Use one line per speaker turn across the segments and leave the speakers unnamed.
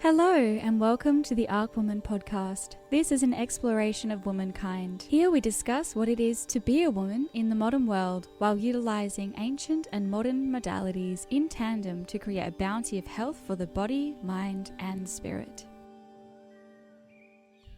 Hello and welcome to the Arc Woman podcast. This is an exploration of womankind. Here we discuss what it is to be a woman in the modern world while utilizing ancient and modern modalities in tandem to create a bounty of health for the body, mind and spirit.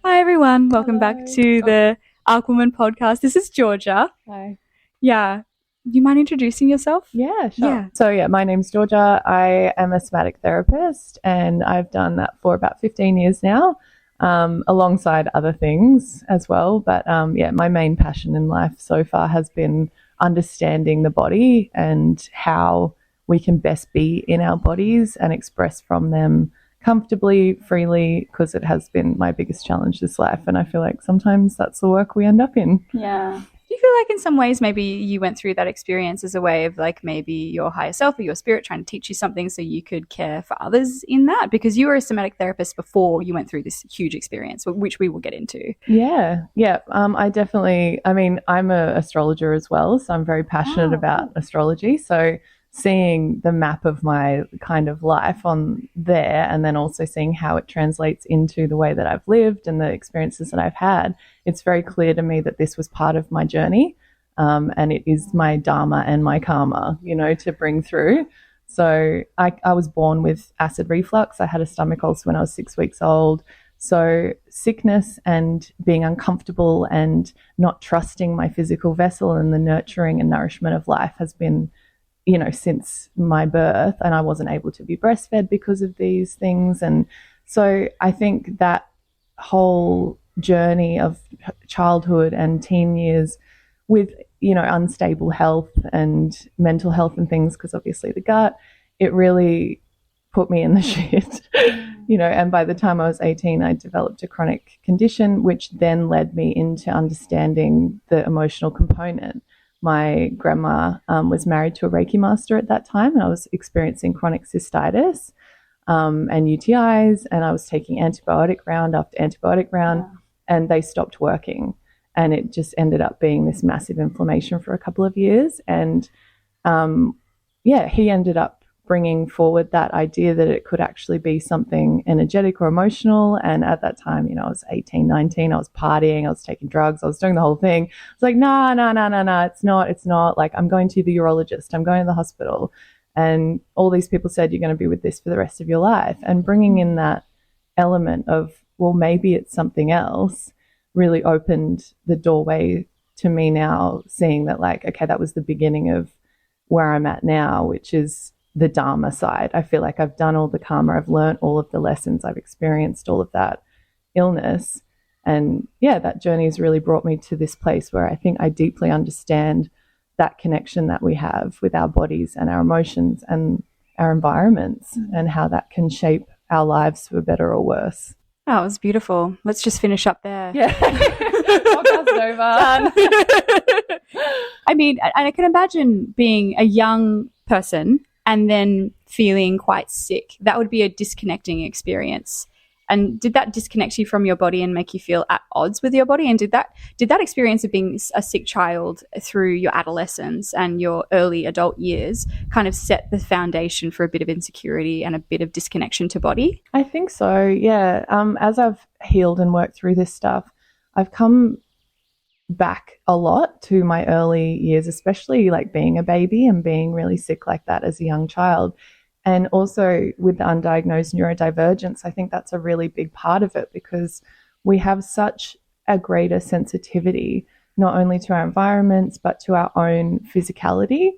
Hi everyone, welcome back to the Arc Woman podcast. This is Georgia.
Hi.
Yeah. Do you mind introducing yourself?
Yeah, sure.
Yeah.
So my name's Georgia. I am a somatic therapist and I've done that for about 15 years now, alongside other things as well. But my main passion in life so far has been understanding the body and how we can best be in our bodies and express from them comfortably, freely, because it has been my biggest challenge this life. And I feel like sometimes that's the work we end up in.
Yeah. Do you feel like in some ways maybe you went through that experience as a way of like maybe your higher self or your spirit trying to teach you something so you could care for others in that? Because you were a somatic therapist before you went through this huge experience, which we will get into.
Yeah. I'm an astrologer as well, so I'm very passionate about astrology. So seeing the map of my kind of life on there and then also seeing how it translates into the way that I've lived and the experiences that I've had, it's very clear to me that this was part of my journey, and it is my dharma and my karma, to bring through. So I was born with acid reflux. I had a stomach ulcer when I was 6 weeks old. So sickness and being uncomfortable and not trusting my physical vessel and the nurturing and nourishment of life has been since my birth, and I wasn't able to be breastfed because of these things. And so I think that whole journey of childhood and teen years with, unstable health and mental health and things, because obviously the gut, it really put me in the shit, and by the time I was 18, I developed a chronic condition, which then led me into understanding the emotional component. My grandma was married to a Reiki master at that time, and I was experiencing chronic cystitis and UTIs, and I was taking antibiotic round after antibiotic round, and they stopped working. And it just ended up being this massive inflammation for a couple of years. And he ended up bringing forward that idea that it could actually be something energetic or emotional. And at that time, I was 18, 19, I was partying, I was taking drugs, I was doing the whole thing. It's like, no, it's not. Like, I'm going to the urologist, I'm going to the hospital. And all these people said, you're going to be with this for the rest of your life. And bringing in that element of, well, maybe it's something else, really opened the doorway to me now seeing that, like, okay, that was the beginning of where I'm at now, which is the dharma side. I feel like I've done all the karma, I've learned all of the lessons, I've experienced all of that illness. And that journey has really brought me to this place where I think I deeply understand that connection that we have with our bodies and our emotions and our environments, and how that can shape our lives for better or worse.
Oh, it was beautiful. Let's just finish up there.
Yeah. Podcast over.
Done. I mean, and I can imagine being a young person and then feeling quite sick. That would be a disconnecting experience. And did that disconnect you from your body and make you feel at odds with your body? And did that experience of being a sick child through your adolescence and your early adult years kind of set the foundation for a bit of insecurity and a bit of disconnection to body?
I think so, yeah. As I've healed and worked through this stuff, I've come back a lot to my early years, especially like being a baby and being really sick like that as a young child. And also with the undiagnosed neurodivergence, I think that's a really big part of it, because we have such a greater sensitivity, not only to our environments, but to our own physicality.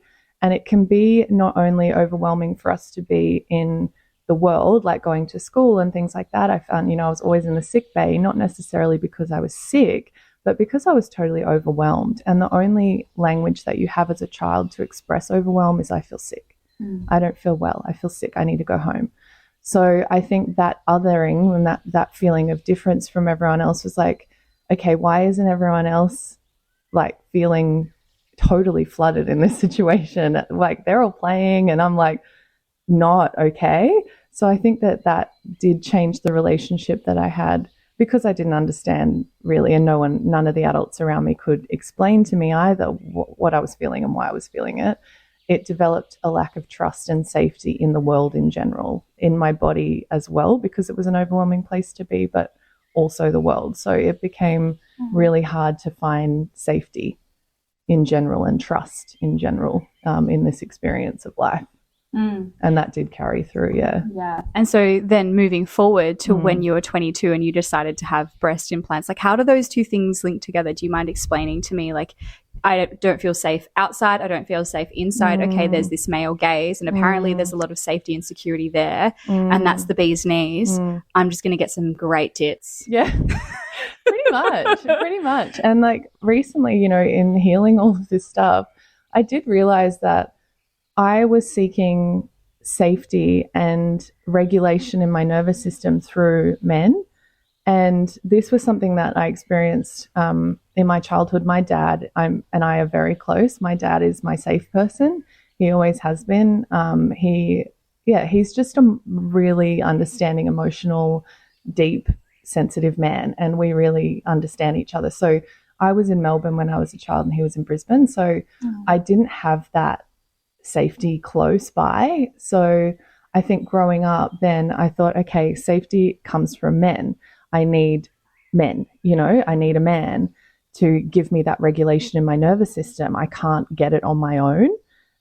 And it can be not only overwhelming for us to be in the world, like going to school and things like that. I found, I was always in the sick bay, not necessarily because I was sick, but because I was totally overwhelmed. And the only language that you have as a child to express overwhelm is, I feel sick. I don't feel well. I feel sick. I need to go home. So I think that othering and that feeling of difference from everyone else was like, okay, why isn't everyone else like feeling totally flooded in this situation? Like, they're all playing and I'm like not okay. So I think that did change the relationship that I had, because I didn't understand really, and none of the adults around me could explain to me either what I was feeling and why I was feeling it. it developed a lack of trust and safety in the world in general, in my body as well, because it was an overwhelming place to be, but also the world. So it became really hard to find safety in general and trust in general in this experience of life. And that did carry through,
yeah. And so then moving forward to when you were 22 and you decided to have breast implants, like how do those two things link together? Do you mind explaining to me, like, I don't feel safe outside, I don't feel safe inside. Okay, there's this male gaze, and apparently there's a lot of safety and security there, and that's the bee's knees. I'm just going to get some great tits.
Yeah, pretty much. And like recently, you know, in healing all of this stuff, I did realize that I was seeking safety and regulation in my nervous system through men. And this was something that I experienced in my childhood. My dad and I are very close. My dad is my safe person. He always has been. He's just a really understanding, emotional, deep, sensitive man. And we really understand each other. So I was in Melbourne when I was a child and he was in Brisbane. So I didn't have that safety close by. So I think growing up then I thought, okay, safety comes from men. I need men, you know, I need a man to give me that regulation in my nervous system. I can't get it on my own.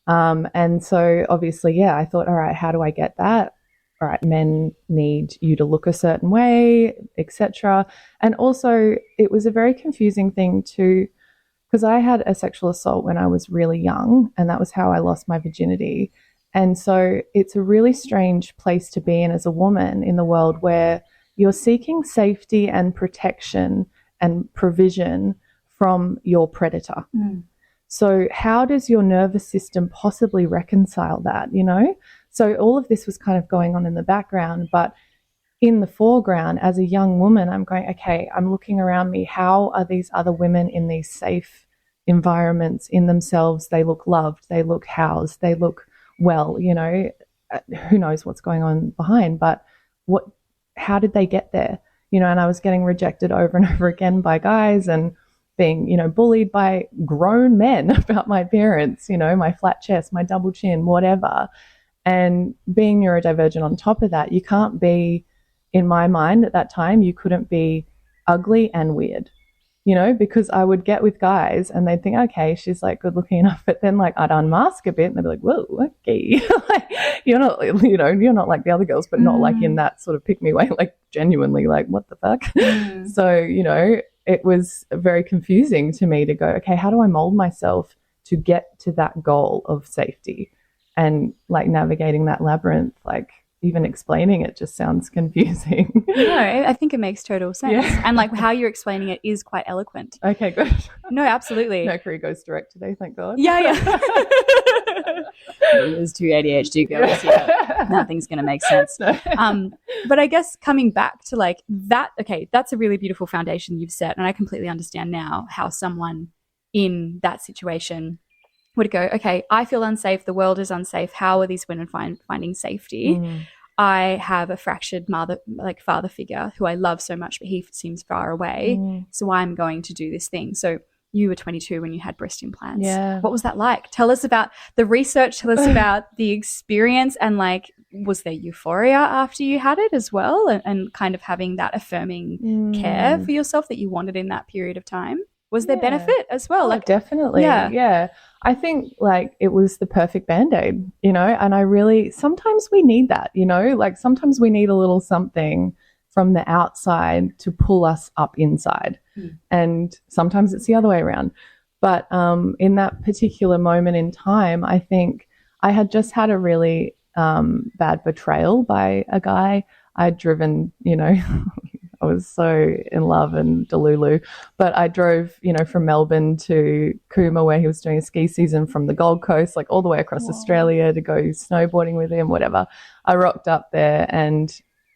And so obviously, I thought, all right, how do I get that? All right, men need you to look a certain way, etc. And also it was a very confusing thing too, because I had a sexual assault when I was really young, and that was how I lost my virginity. And so it's a really strange place to be in as a woman in the world where you're seeking safety and protection and provision from your predator. So how does your nervous system possibly reconcile that, you know? So all of this was kind of going on in the background, but in the foreground, as a young woman, I'm going, okay, I'm looking around me. How are these other women in these safe environments in themselves? They look loved, they look housed, they look well, you know, who knows what's going on behind, but how did they get there? You know, and I was getting rejected over and over again by guys and being, you know, bullied by grown men about my appearance, you know, my flat chest, my double chin, whatever. And being neurodivergent on top of that, you can't be, in my mind at that time, you couldn't be ugly and weird, you know, because I would get with guys and they'd think, okay, she's like good looking enough, but then like I'd unmask a bit and they'd be like, whoa, okay, like, you're not, you know, you're not like the other girls, but not like in that sort of pick me way, like genuinely like, what the fuck? So, you know, it was very confusing to me to go, okay, how do I mold myself to get to that goal of safety? And like navigating that labyrinth, like even explaining it just sounds confusing.
No, I think it makes total sense. And like how you're explaining it is quite eloquent.
Okay, good.
No, absolutely.
No career goes direct today, thank God.
Yeah. There's two ADHD girls here. Nothing's going to make sense. No. But I guess coming back to like that, okay, that's a really beautiful foundation you've set. And I completely understand now how someone in that situation would go, okay, I feel unsafe, the world is unsafe, how are these women finding safety? I have a fractured father figure who I love so much, but he seems far away, so I'm going to do this thing. So you were 22 when you had breast implants. What was that like? Tell us about the research, tell us about the experience, and like, was there euphoria after you had it as well, and kind of having that affirming care for yourself that you wanted in that period of time? Was there benefit as well?
Like, definitely. Yeah. I think like it was the perfect Band-Aid, you know, and I really, sometimes we need that, you know, like sometimes we need a little something from the outside to pull us up inside. And sometimes it's the other way around. But in that particular moment in time, I think I had just had a really bad betrayal by a guy. I'd driven, you know, I was so in love and delulu, but I drove, you know, from Melbourne to Cooma where he was doing a ski season, from the Gold Coast, like all the way across Australia to go snowboarding with him, whatever. I rocked up there and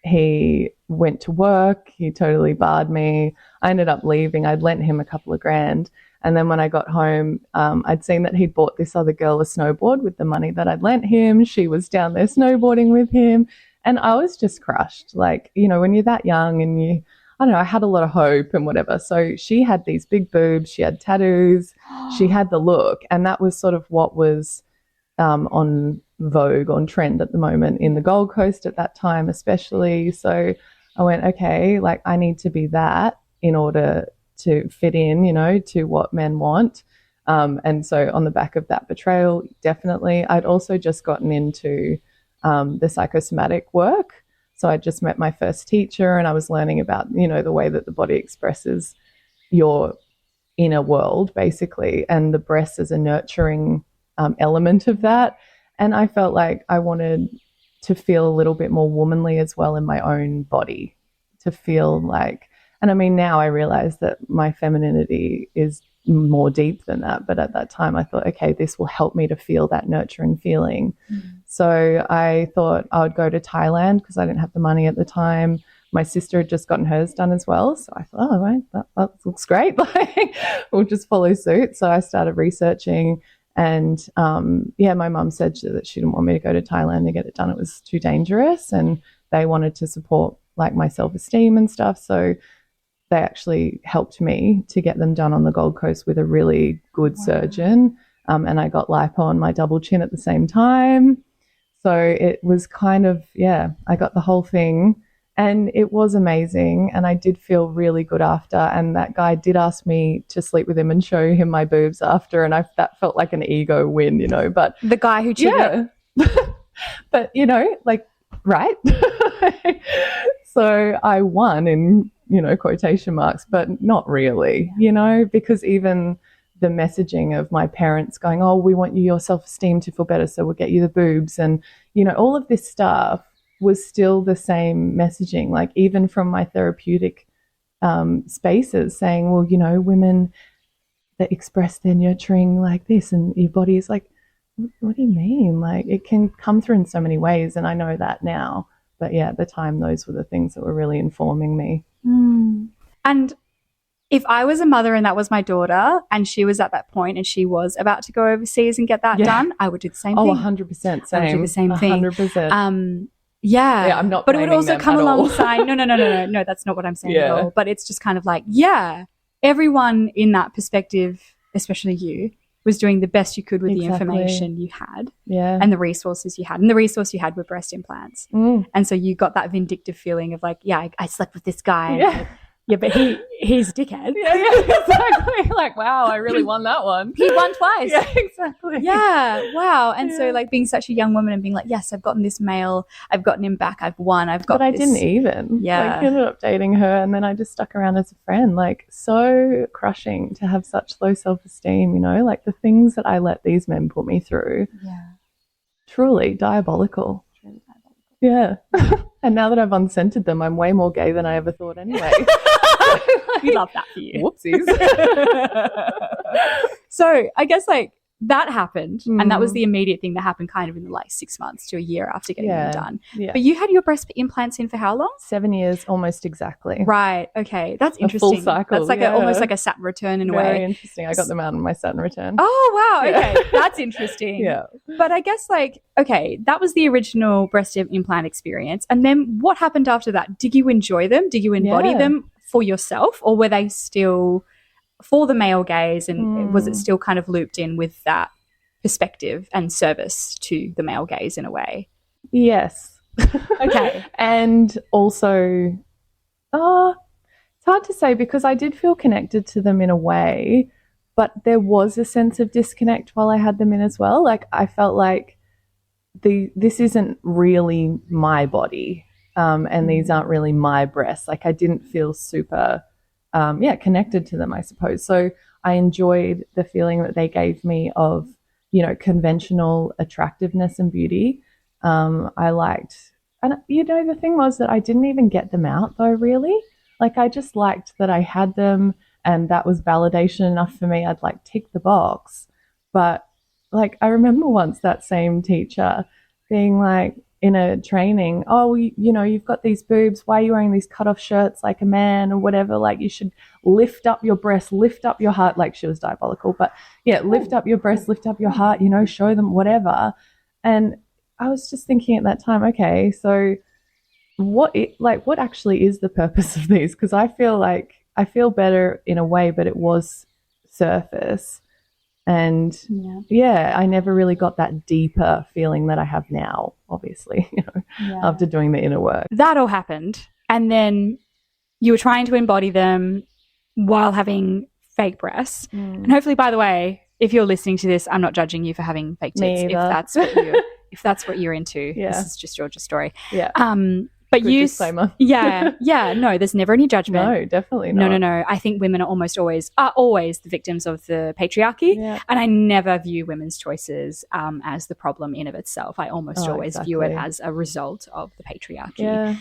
he went to work. He totally barred me. I ended up leaving. I'd lent him a couple of grand. And then when I got home, I'd seen that he'd bought this other girl a snowboard with the money that I'd lent him. She was down there snowboarding with him. And I was just crushed. Like, you know, when you're that young and I don't know, I had a lot of hope and whatever. So she had these big boobs, she had tattoos, she had the look. And that was sort of what was on vogue, on trend at the moment in the Gold Coast at that time, especially. So I went, okay, like I need to be that in order to fit in, to what men want. And so on the back of that betrayal, definitely. I'd also just gotten into the psychosomatic work. So I just met my first teacher and I was learning about, the way that the body expresses your inner world, basically, and the breast is a nurturing element of that. And I felt like I wanted to feel a little bit more womanly as well in my own body, to feel like, and I mean, now I realize that my femininity is more deep than that. But at that time, I thought, okay, this will help me to feel that nurturing feeling. So I thought I would go to Thailand because I didn't have the money at the time. My sister had just gotten hers done as well. So I thought, oh, right, that looks great. Like, we'll just follow suit. So I started researching. And my mum said that she didn't want me to go to Thailand to get it done. It was too dangerous. And they wanted to support like my self-esteem and stuff. So they actually helped me to get them done on the Gold Coast with a really good surgeon. And I got lipo on my double chin at the same time. So it was kind of, I got the whole thing. And it was amazing. And I did feel really good after. And that guy did ask me to sleep with him and show him my boobs after. And that felt like an ego win, But
the guy who cheated.
Yeah. But, like, right? So I won in, quotation marks, but not really, because even the messaging of my parents going, oh, we want your self-esteem to feel better, so we'll get you the boobs. And, all of this stuff was still the same messaging, like even from my therapeutic spaces saying, well, women that express their nurturing like this and your body is like, what do you mean? Like it can come through in so many ways. And I know that now. But yeah, at the time, those were the things that were really informing me.
And if I was a mother and that was my daughter and she was at that point and she was about to go overseas and get that done, I would do the same thing.
100% same.
I would do the same thing.
100%.
Yeah,
I'm not.
But it would also come alongside. No, that's not what I'm saying at all. But it's just kind of like, everyone in that perspective, especially you, was doing the best you could with the information you had, and the resources you had, and the resource you had were breast implants. And so you got that vindictive feeling of like, I slept with this guy. But he's a dickhead.
Exactly. Like, wow, I really won that one.
He won twice.
Yeah, exactly.
Yeah, wow. And so like being such a young woman and being like, yes, I've gotten this male, I've gotten him back, I've won, I've got
But I didn't even. Like, I ended up dating her and then I just stuck around as a friend. Like, so crushing to have such low self-esteem, like the things that I let these men put me through.
Yeah.
Truly diabolical. Yeah. And now that I've unscented them, I'm way more gay than I ever thought anyway.
We love that for you.
Whoopsies.
So I guess like that happened and that was the immediate thing that happened kind of in like 6 months to a year after getting them done. But you had your breast implants in for how long?
7 years, almost exactly.
Right. Okay. That's interesting.
A full cycle.
That's like almost like a Saturn return in a way.
Very interesting. I got them out on my Saturn return.
Oh, wow. Okay. That's interesting.
Yeah.
But I guess like, okay, that was the original breast implant experience. And then what happened after that? Did you enjoy them? Did you embody them for yourself, or were they still for the male gaze, and was it still kind of looped in with that perspective and service to the male gaze in a way?
Yes.
Okay.
And also, it's hard to say because I did feel connected to them in a way, but there was a sense of disconnect while I had them in as well. Like I felt like this isn't really my body, and these aren't really my breasts. Like I didn't feel super connected to them, I suppose. So I enjoyed the feeling that they gave me of, conventional attractiveness and beauty. I liked, and the thing was that I didn't even get them out though, really. Like I just liked that I had them and that was validation enough for me. I'd like tick the box. But like I remember once that same teacher being like, in a training, you've got these boobs, why are you wearing these cut off shirts like a man or whatever? Like you should lift up your breast, lift up your heart. Like she was diabolical, but lift up your breast, lift up your heart, show them whatever. And I was just thinking at that time, okay, so what actually is the purpose of these? Because I feel better in a way, but it was surface. And I never really got that deeper feeling that I have now, obviously, after doing the inner work.
That all happened. And then you were trying to embody them while having fake breasts. And hopefully, by the way, if you're listening to this, I'm not judging you for having fake tits. If that's what you're into, this is just your story.
Yeah.
But
good disclaimer.
No, there's never any judgment.
No, definitely not.
No. I think women are always the victims of the patriarchy, and I never view women's choices as the problem in of itself. I almost always view it as a result of the patriarchy,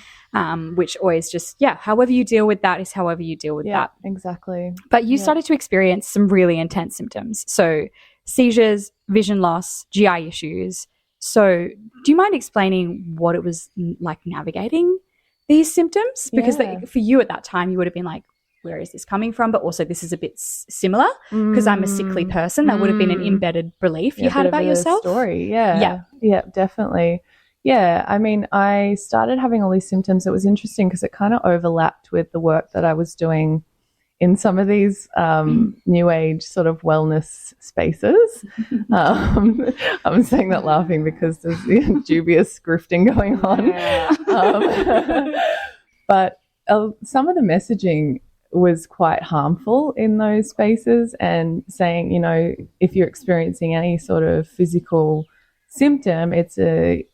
which always just however you deal with that is however you deal with that.
Exactly.
But you started to experience some really intense symptoms, so seizures, vision loss, GI issues. So do you mind explaining what it was like navigating these symptoms? Because for you at that time, you would have been like, where is this coming from? But also this is a bit similar because I'm a sickly person. That would have been an embedded belief you had about yourself.
Story. Yeah, definitely. Yeah, I mean, I started having all these symptoms. It was interesting because it kind of overlapped with the work that I was doing in some of these new age sort of wellness spaces. I'm saying that laughing because there's dubious grifting going on. But some of the messaging was quite harmful in those spaces, and saying, if you're experiencing any sort of physical symptom, it's a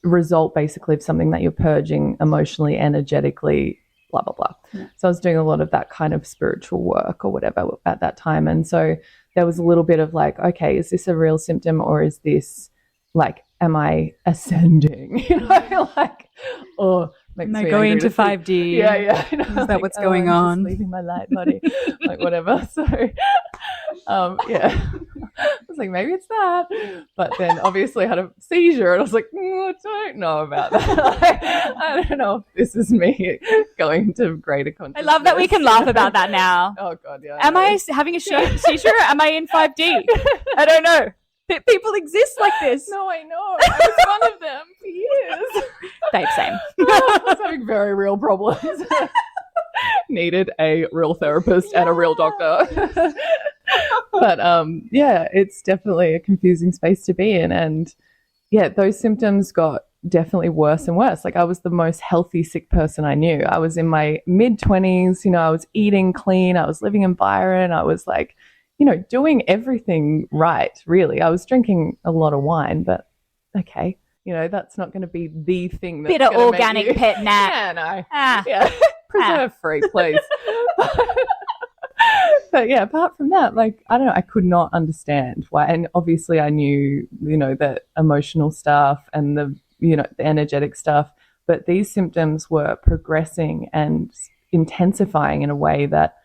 result basically of something that you're purging emotionally, energetically, blah, blah, blah. Yeah. So I was doing a lot of that kind of spiritual work or whatever at that time. And so there was a little bit of like, okay, is this a real symptom, or is this like, am I ascending? Or
am I going into 5D?
Yeah.
Is that what's going on?
Just leaving my light body, like whatever. So, I was like, maybe it's that. But then obviously I had a seizure, and I was like, I don't know about that. I don't know if this is me going to greater consciousness.
I love that we can laugh about that now.
Oh God, yeah.
Am I having a seizure? Am I in 5D? I don't know. People exist like this.
No, I know. I was one of them for years.
Babe, same.
I was having very real problems. Needed a real therapist and a real doctor. But it's definitely a confusing space to be in. And those symptoms got definitely worse and worse. Like, I was the most healthy sick person I knew. I was in my mid-20s, I was eating clean, I was living in Byron, I was like, doing everything right, really. I was drinking a lot of wine, but okay, that's not going to be the thing that's
bit of organic pet nat.
Yeah, no. Preserve free, please. But apart from that, like, I don't know, I could not understand why. And obviously I knew, the emotional stuff and the energetic stuff, but these symptoms were progressing and intensifying in a way that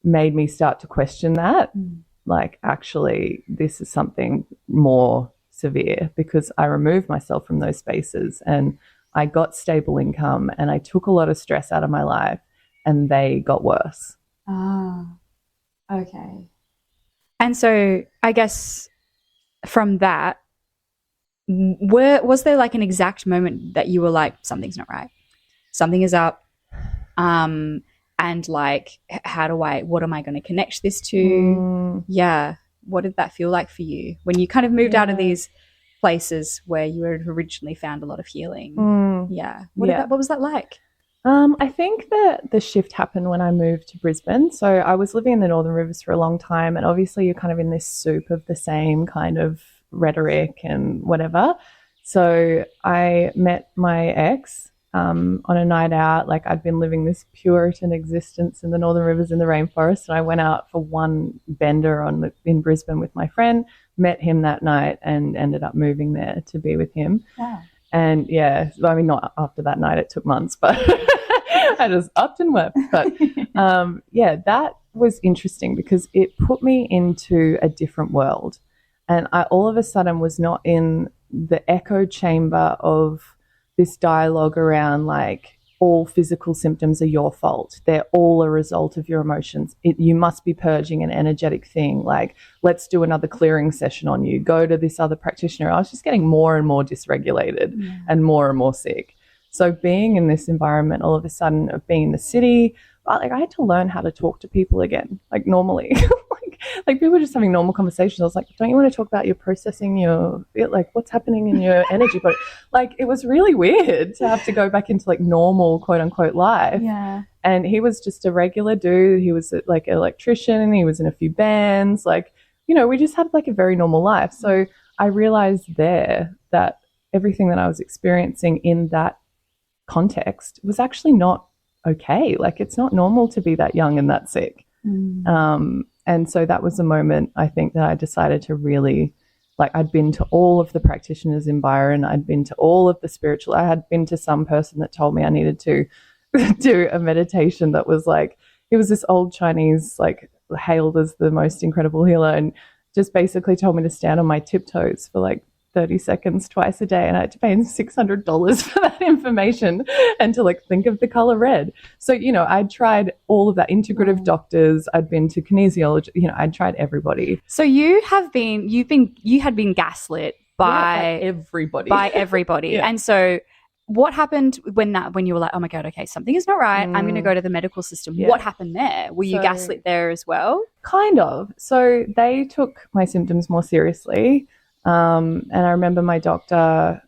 made me start to question that. Like, actually, this is something more severe, because I removed myself from those spaces and I got stable income and I took a lot of stress out of my life, and they got worse.
Okay. And so I guess from that, was there like an exact moment that you were like, something's not right, something is up, and like, what am I going to connect this to? What did that feel like for you when you kind of moved out of these places where you had originally found a lot of healing? What was that like?
I think that the shift happened when I moved to Brisbane. So I was living in the Northern Rivers for a long time, and obviously you're kind of in this soup of the same kind of rhetoric and whatever. So I met my ex on a night out. Like, I'd been living this Puritan existence in the Northern Rivers in the rainforest, and I went out for one bender in Brisbane with my friend, met him that night, and ended up moving there to be with him.
Yeah.
And not after that night, it took months, but I just upped and wept. But that was interesting because it put me into a different world, and I all of a sudden was not in the echo chamber of this dialogue around like, all physical symptoms are your fault. They're all a result of your emotions. You must be purging an energetic thing. Like, let's do another clearing session on you. Go to this other practitioner. I was just getting more and more dysregulated and more sick. So being in this environment all of a sudden of being in the city, like, I had to learn how to talk to people again, like normally. Like, like people were just having normal conversations. I was like, don't you want to talk about your processing like what's happening in your energy body? Like it was really weird to have to go back into like normal quote unquote life.
Yeah.
And he was just a regular dude. He was like an electrician. He was in a few bands. Like, we just had like a very normal life. So I realized there that everything that I was experiencing in that context was actually not okay. Like it's not normal to be that young and that sick. And so that was the moment I think that I decided to really, like, I'd been to all of the practitioners in Byron. I'd been to all of the spiritual. I had been to some person that told me I needed to do a meditation that was like, it was this old Chinese, like hailed as the most incredible healer, and just basically told me to stand on my tiptoes for like 30 seconds twice a day, and I had to pay him $600 for that information and to like think of the color red. So, I'd tried all of that, integrative doctors, I'd been to kinesiology, I'd tried everybody.
So you had been gaslit by
everybody.
Yeah. And so what happened when you were like, oh my God, okay, something is not right. I'm going to go to the medical system. Yeah. What happened there? Were you gaslit there as well?
Kind of. So they took my symptoms more seriously. And I remember my doctor,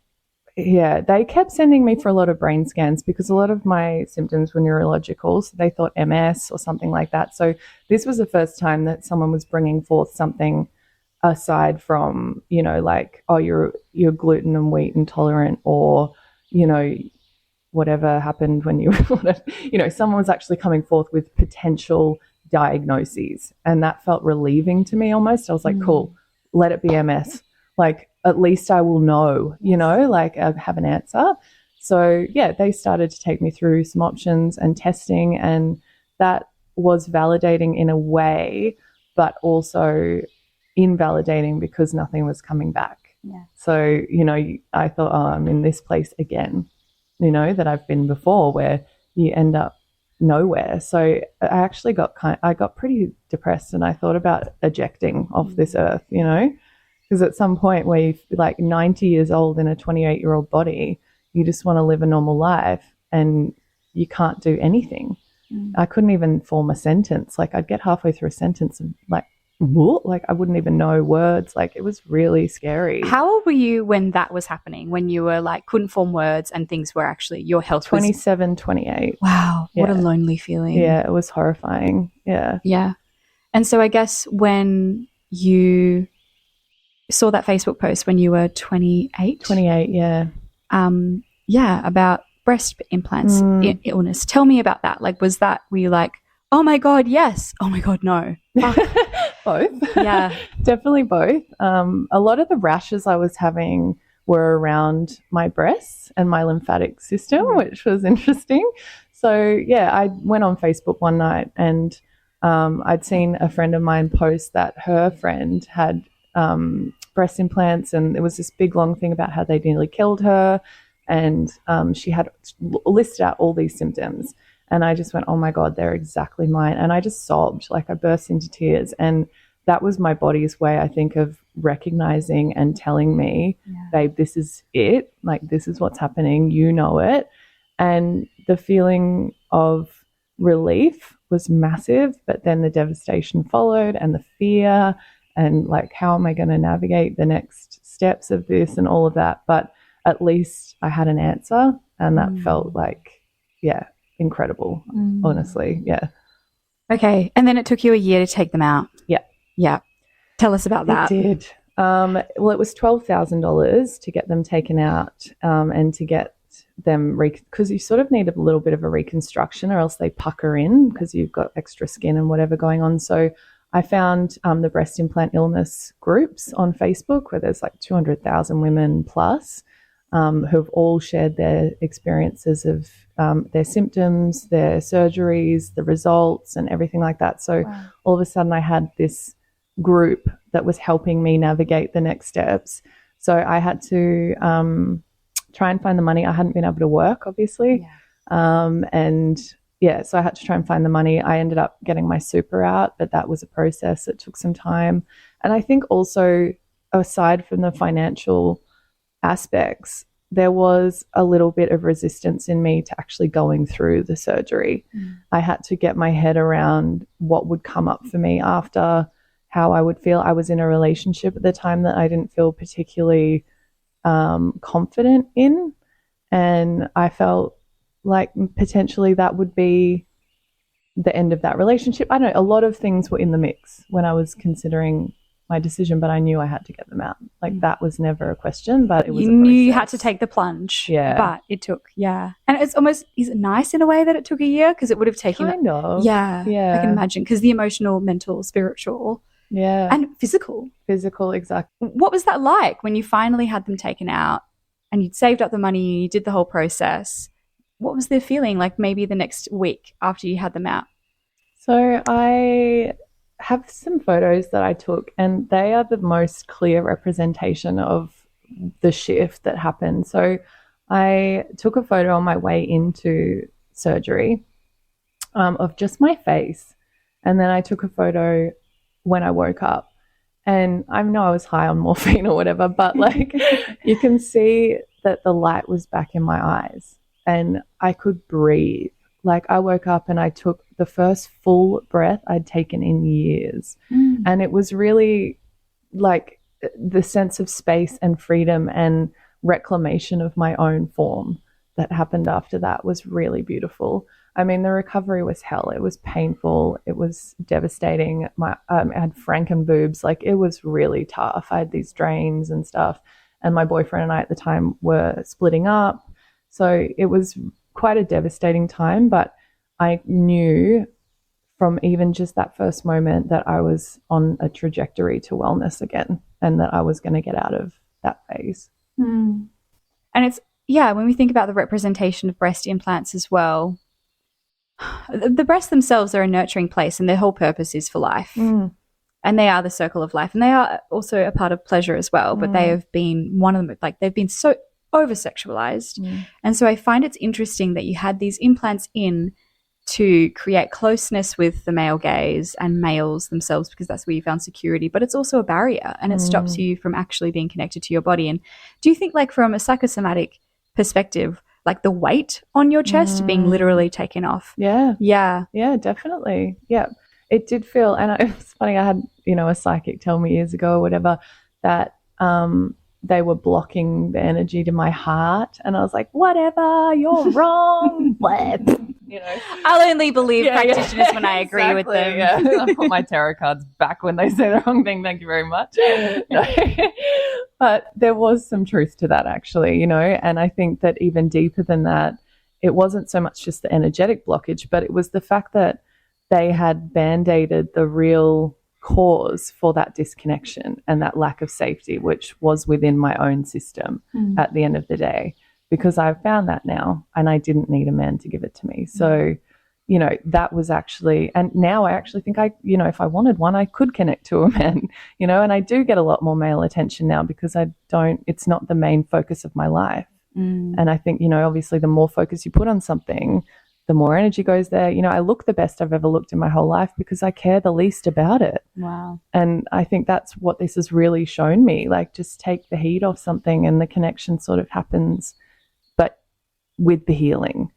they kept sending me for a lot of brain scans because a lot of my symptoms were neurological. So they thought MS or something like that. So this was the first time that someone was bringing forth something aside from, like, oh, you're gluten and wheat intolerant, or, whatever happened when you, someone was actually coming forth with potential diagnoses. And that felt relieving to me almost. I was like, cool, let it be MS. Like, at least I will know, like I have an answer. So, they started to take me through some options and testing, and that was validating in a way, but also invalidating because nothing was coming back.
Yeah.
So, I thought, oh, I'm in this place again, that I've been before, where you end up nowhere. So I actually got pretty depressed, and I thought about ejecting off this earth, because at some point where you're like 90 years old in a 28-year-old body, you just want to live a normal life and you can't do anything. I couldn't even form a sentence. Like I'd get halfway through a sentence and like, what? Like I wouldn't even know words. Like it was really scary.
How old were you when that was happening? When you were like couldn't form words and things were actually, your health
27, 28.
Wow. What a lonely feeling.
Yeah, it was horrifying. Yeah.
Yeah. And so I guess when you saw that Facebook post when you were 28?
28, yeah.
About breast implants illness. Tell me about that. Like, were you like, oh my God, yes. Oh my God, no.
Both.
Yeah.
Definitely both. A lot of the rashes I was having were around my breasts and my lymphatic system, which was interesting. So, I went on Facebook one night and I'd seen a friend of mine post that her friend had breast implants, and there was this big long thing about how they nearly killed her, and she had listed out all these symptoms, and I just went, oh my God, they're exactly mine. And I just sobbed, like I burst into tears. And that was my body's way, I think, of recognizing and telling me, babe, this is it, like this is what's happening, you know it. And the feeling of relief was massive, but then the devastation followed, and the fear, and like, how am I going to navigate the next steps of this and all of that? But at least I had an answer, and that felt like, incredible, honestly. Yeah.
Okay. And then it took you a year to take them out.
Yeah.
Yeah. Tell us about that.
It did. Well, it was $12,000 to get them taken out, and to get them, because you sort of need a little bit of a reconstruction, or else they pucker in because you've got extra skin and whatever going on. So I found the breast implant illness groups on Facebook, where there's like 200,000 women plus who've all shared their experiences of their symptoms, their surgeries, the results, and everything like that. So all of a sudden I had this group that was helping me navigate the next steps. So I had to try and find the money. I hadn't been able to work, obviously. So I had to try and find the money. I ended up getting my super out, but that was a process that took some time. And I think also, aside from the financial aspects, there was a little bit of resistance in me to actually going through the surgery. I had to get my head around what would come up for me after, how I would feel. I was in a relationship at the time that I didn't feel particularly confident in, and I felt like potentially that would be the end of that relationship. I don't know, a lot of things were in the mix when I was considering my decision, but I knew I had to get them out. Like that was never a question, but it was
you knew you had to take the plunge.
Yeah.
But it took, and it's almost, is it nice in a way that it took a year? Because it would have taken
kind of.
Yeah.
Yeah.
I can imagine, because the emotional, mental, spiritual, and physical.
Physical, exactly.
What was that like when you finally had them taken out and you'd saved up the money, you did the whole process? What was the feeling like maybe the next week after you had them out?
So I have some photos that I took, and they are the most clear representation of the shift that happened. So I took a photo on my way into surgery of just my face, and then I took a photo when I woke up. And I know I was high on morphine or whatever, but like you can see that the light was back in my eyes and I could breathe. Like I woke up and I took the first full breath I'd taken in years. And it was really like the sense of space and freedom and reclamation of my own form that happened after that was really beautiful. I mean, the recovery was hell. It was painful. It was devastating. I had Franken boobs. Like it was really tough. I had these drains and stuff. And my boyfriend and I at the time were splitting up. So it was quite a devastating time, but I knew from even just that first moment that I was on a trajectory to wellness again and that I was going to get out of that phase.
And it's, when we think about the representation of breast implants as well, the breasts themselves are a nurturing place and their whole purpose is for life. And they are the circle of life, and they are also a part of pleasure as well, but they have been one of them, like they've been so over-sexualized. And so I find it's interesting that you had these implants in to create closeness with the male gaze and males themselves, because that's where you found security, but it's also a barrier and it stops you from actually being connected to your body. And do you think, like from a psychosomatic perspective, like the weight on your chest being literally taken off?
Yeah, definitely. Yeah, it did feel, and it was funny, I had a psychic tell me years ago or whatever that they were blocking the energy to my heart, and I was like, whatever, you're wrong.
I'll only believe practitioners when I agree with them.
I put my tarot cards back when they say the wrong thing. Thank you very much. No. But there was some truth to that, actually, and I think that even deeper than that, it wasn't so much just the energetic blockage, but it was the fact that they had band-aided the real cause for that disconnection and that lack of safety, which was within my own system at the end of the day, because I've found that now and I didn't need a man to give it to me. So, that was actually, and now I actually think if I wanted one, I could connect to a man, and I do get a lot more male attention now because it's not the main focus of my life. And I think, obviously the more focus you put on something, the more energy goes there. I look the best I've ever looked in my whole life because I care the least about it.
Wow. And
I think that's what this has really shown me. Like, just take the heat off something and the connection sort of happens, but with the healing,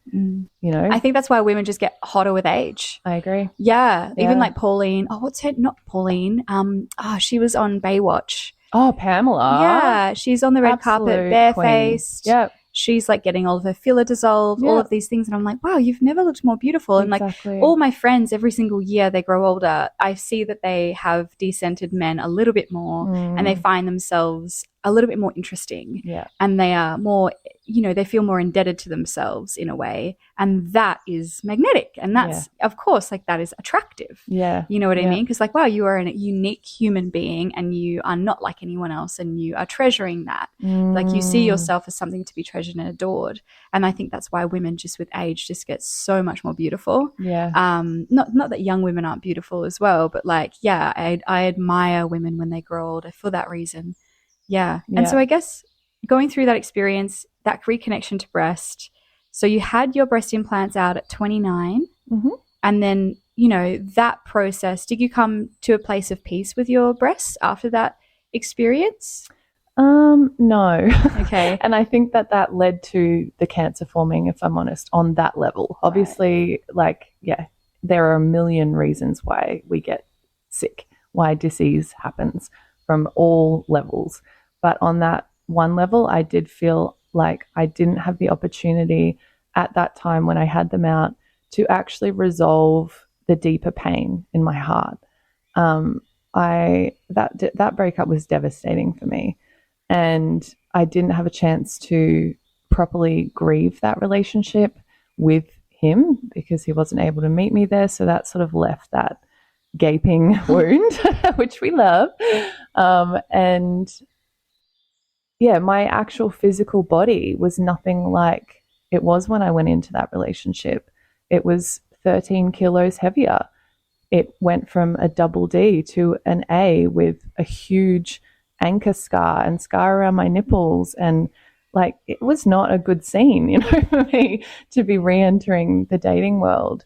I think that's why women just get hotter with age.
I agree.
Yeah. Even like Pauline. Oh, what's her? Not Pauline. She was on Baywatch.
Oh, Pamela.
Yeah. She's on the red carpet, barefaced.
Yep.
She's like getting all of her filler dissolved, all of these things. And I'm like, wow, you've never looked more beautiful. And like all my friends, every single year they grow older, I see that they have descented men a little bit more and they find themselves a little bit more interesting.
Yeah.
And they are more, they feel more indebted to themselves in a way. And that is magnetic. And that's, of course, like that is attractive.
Yeah.
You know what I mean? Because like, wow, you are a unique human being and you are not like anyone else and you are treasuring that. Like you see yourself as something to be treasured and adored. And I think that's why women just with age just get so much more beautiful.
Yeah.
Not that young women aren't beautiful as well, but like, I admire women when they grow older for that reason. Yeah. And so I guess going through that experience, that reconnection to breast, so you had your breast implants out at 29 and then, that process, did you come to a place of peace with your breasts after that experience?
No.
Okay.
And I think that led to the cancer forming, if I'm honest, on that level. Obviously, there are a million reasons why we get sick why disease happens from all levels. But on that one level, I did feel like I didn't have the opportunity at that time when I had them out to actually resolve the deeper pain in my heart. That breakup was devastating for me, and I didn't have a chance to properly grieve that relationship with him because he wasn't able to meet me there. So that sort of left that gaping wound, which we love. And yeah, my actual physical body was nothing like it was when I went into that relationship. It was 13 kilos heavier. It went from a double D to an A with a huge anchor scar and scar around my nipples. And like, it was not a good scene, you know, for me to be re-entering the dating world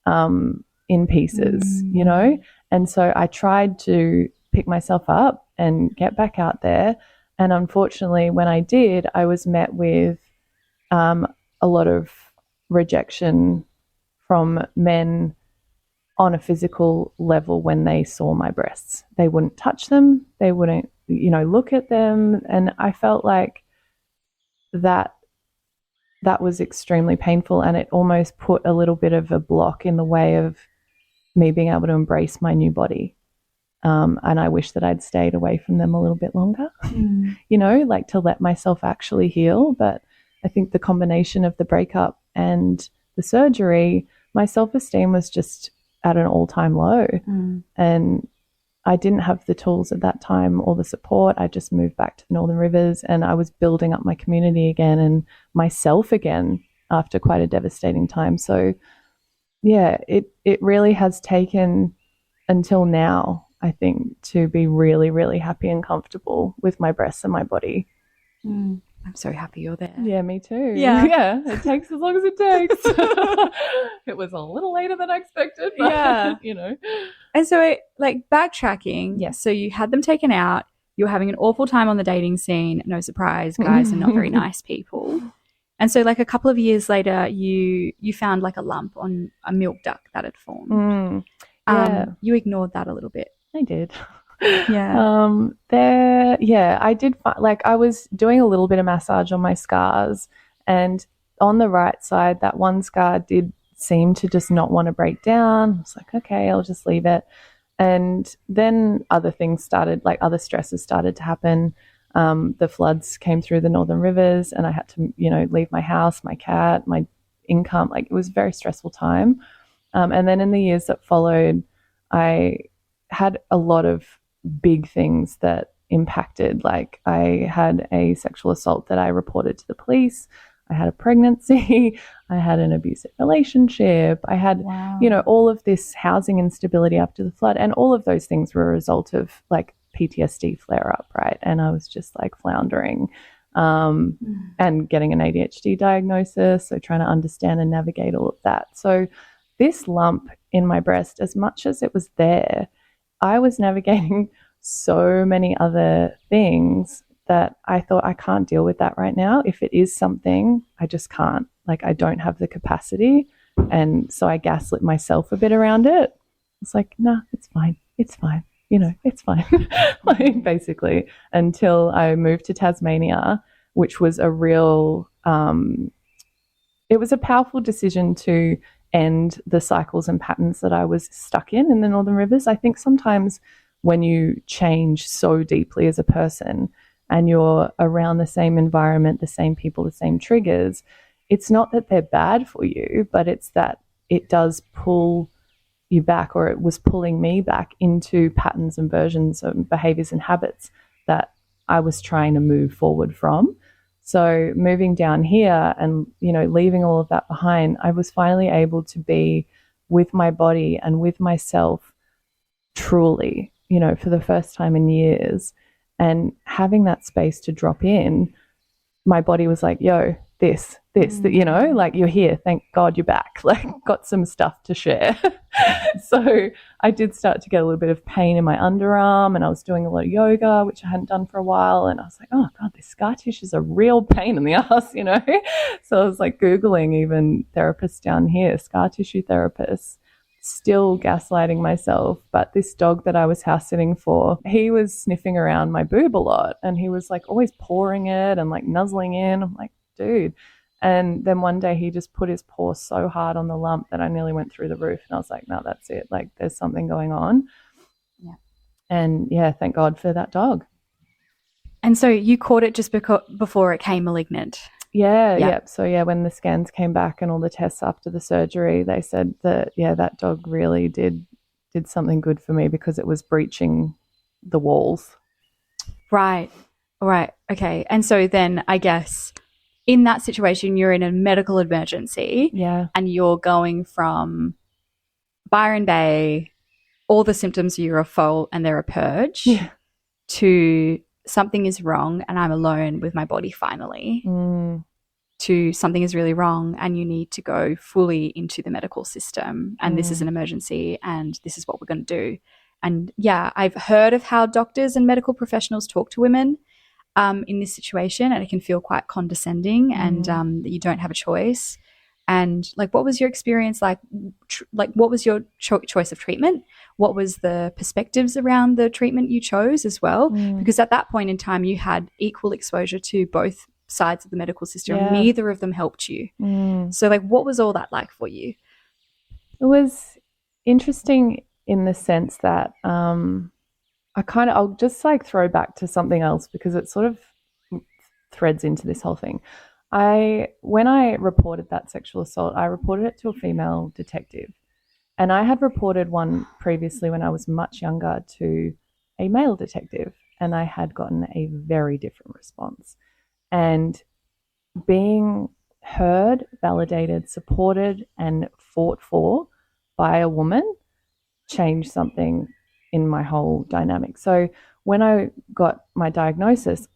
in pieces, you know? And so I tried to pick myself up and get back out there. And unfortunately, when I did, I was met with a lot of rejection from men on a physical level when they saw my breasts. They wouldn't touch them. They wouldn't, you know, look at them. And I felt like that was extremely painful, and it almost put a little bit of a block in the way of me being able to embrace my new body. And I wish that I'd stayed away from them a little bit longer, you know, like to let myself actually heal. But I think the combination of the breakup and the surgery, my self-esteem was just at an all-time low. And I didn't have the tools at that time or the support. I just moved back to the Northern Rivers, and I was building up my community again and myself again after quite a devastating time. So yeah, it really has taken until now, I think, to be really, really happy and comfortable with my breasts and my body.
I'm so happy you're there.
Yeah, me too.
Yeah.
It takes as long as it takes. It was a little later than I expected, but, you know.
And so, like, backtracking, so you had them taken out. You were having an awful time on the dating scene. No surprise, guys are not very nice people. And so, like, a couple of years later, you found, like, a lump on a milk duct that had formed. You ignored that a little bit.
I did.
Yeah.
I did like I was doing a little bit of massage on my scars, and on the right side, that one scar did seem to just not want to break down. I was like, okay, I'll just leave it. And then other things started, like other stresses started to happen. The floods came through the Northern Rivers, and I had to, you know, leave my house, my cat, my income. Like, it was a very stressful time. And then in the years that followed, I had a lot of big things that impacted. Like, I had a sexual assault that I reported to the police. I had a pregnancy. I had an abusive relationship. I had, you know, all of this housing instability after the flood. And all of those things were a result of like PTSD flare up, right? And I was just like floundering and getting an ADHD diagnosis. So trying to understand and navigate all of that. So this lump in my breast, as much as it was there, I was navigating so many other things that I thought, I can't deal with that right now. If it is something, I just can't. Like, I don't have the capacity. And so I gaslit myself a bit around it. It's like, nah, it's fine. It's fine. You know, it's fine. Like, basically, until I moved to Tasmania, which was a real, it was a powerful decision to end the cycles and patterns that I was stuck in the Northern Rivers. I think sometimes when you change so deeply as a person and you're around the same environment, the same people, the same triggers, it's not that they're bad for you, but it's that it does pull you back, or it was pulling me back into patterns and versions of behaviors and habits that I was trying to move forward from. So moving down here and, you know, leaving all of that behind, I was finally able to be with my body and with myself truly, you know, for the first time in years. And having that space to drop in, my body was like, yo, this, you know, like, you're here. Thank God you're back. Like, got some stuff to share. So I did start to get a little bit of pain in my underarm, and I was doing a lot of yoga, which I hadn't done for a while. And I was like, oh God, this scar tissue is a real pain in the ass, you know? So I was like Googling even therapists down here, scar tissue therapists. still gaslighting myself. But this dog that I was house sitting for, he was sniffing around my boob a lot, and he was like always pawing it and like nuzzling in. I'm like, dude. And then one day he just put his paw so hard on the lump that I nearly went through the roof. And I was like, no, that's it. Like, there's something going on.
Yeah.
And yeah, thank God for that dog.
And so you caught it just before it came malignant.
Yeah, yep. So yeah, when the scans came back and all the tests after the surgery, they said that that dog really did something good for me, because it was breaching the walls.
Right. Okay. And so then I guess in that situation, you're in a medical emergency.
Yeah.
And you're going from Byron Bay, all the symptoms are a foal and they're a purge, to something is wrong and I'm alone with my body finally, to something is really wrong and you need to go fully into the medical system, and this is an emergency and this is what we're going to do. And yeah, I've heard of how doctors and medical professionals talk to women in this situation, and it can feel quite condescending and that you don't have a choice. And like, what was your experience like? What was your choice of treatment? What was the perspectives around the treatment you chose as well? Because at that point in time, you had equal exposure to both sides of the medical system.
Yeah.
Neither of them helped you. So like, what was all that like for you?
It was interesting in the sense that I'll just like throw back to something else, because it sort of threads into this whole thing. When I reported that sexual assault, I reported it to a female detective, and I had reported one previously when I was much younger to a male detective, and I had gotten a very different response. And being heard, validated, supported, and fought for by a woman changed something in my whole dynamic. So when I got my diagnosis,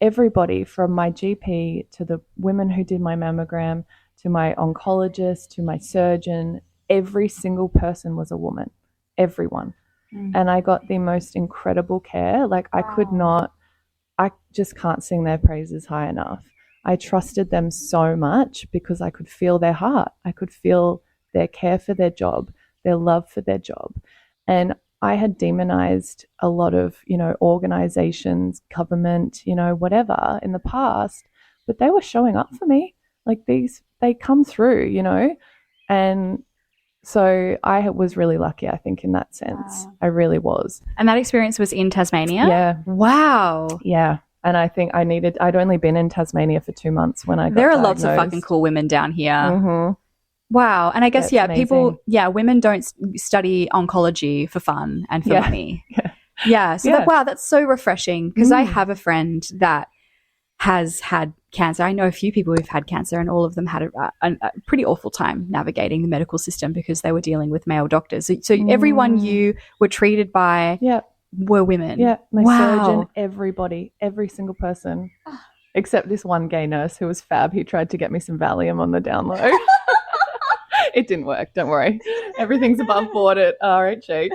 everybody from my GP to the women who did my mammogram to my oncologist to my surgeon, every single person was a woman, everyone. And I got the most incredible care. Like, I just can't sing their praises high enough. I trusted them so much because I could feel their heart. I could feel their care for their job, their love for their job. And I had demonized a lot of, organizations, government, whatever in the past, but they were showing up for me. Like, they come through, and so I was really lucky, I think, in that sense. I really was.
And that experience was in Tasmania?
Yeah.
Wow.
Yeah. And I think I'd only been in Tasmania for 2 months when I got
There are
diagnosed.
lots of fucking cool women down here. Wow. And I guess, women don't study oncology for fun and for money. So that's so refreshing, because I have a friend that has had cancer. I know a few people who've had cancer, and all of them had a pretty awful time navigating the medical system because they were dealing with male doctors. So everyone you were treated by were women.
Yeah, my surgeon, everybody, every single person, except this one gay nurse who was fab. He tried to get me some Valium on the down low. It didn't work, don't worry. Everything's above board at RHH.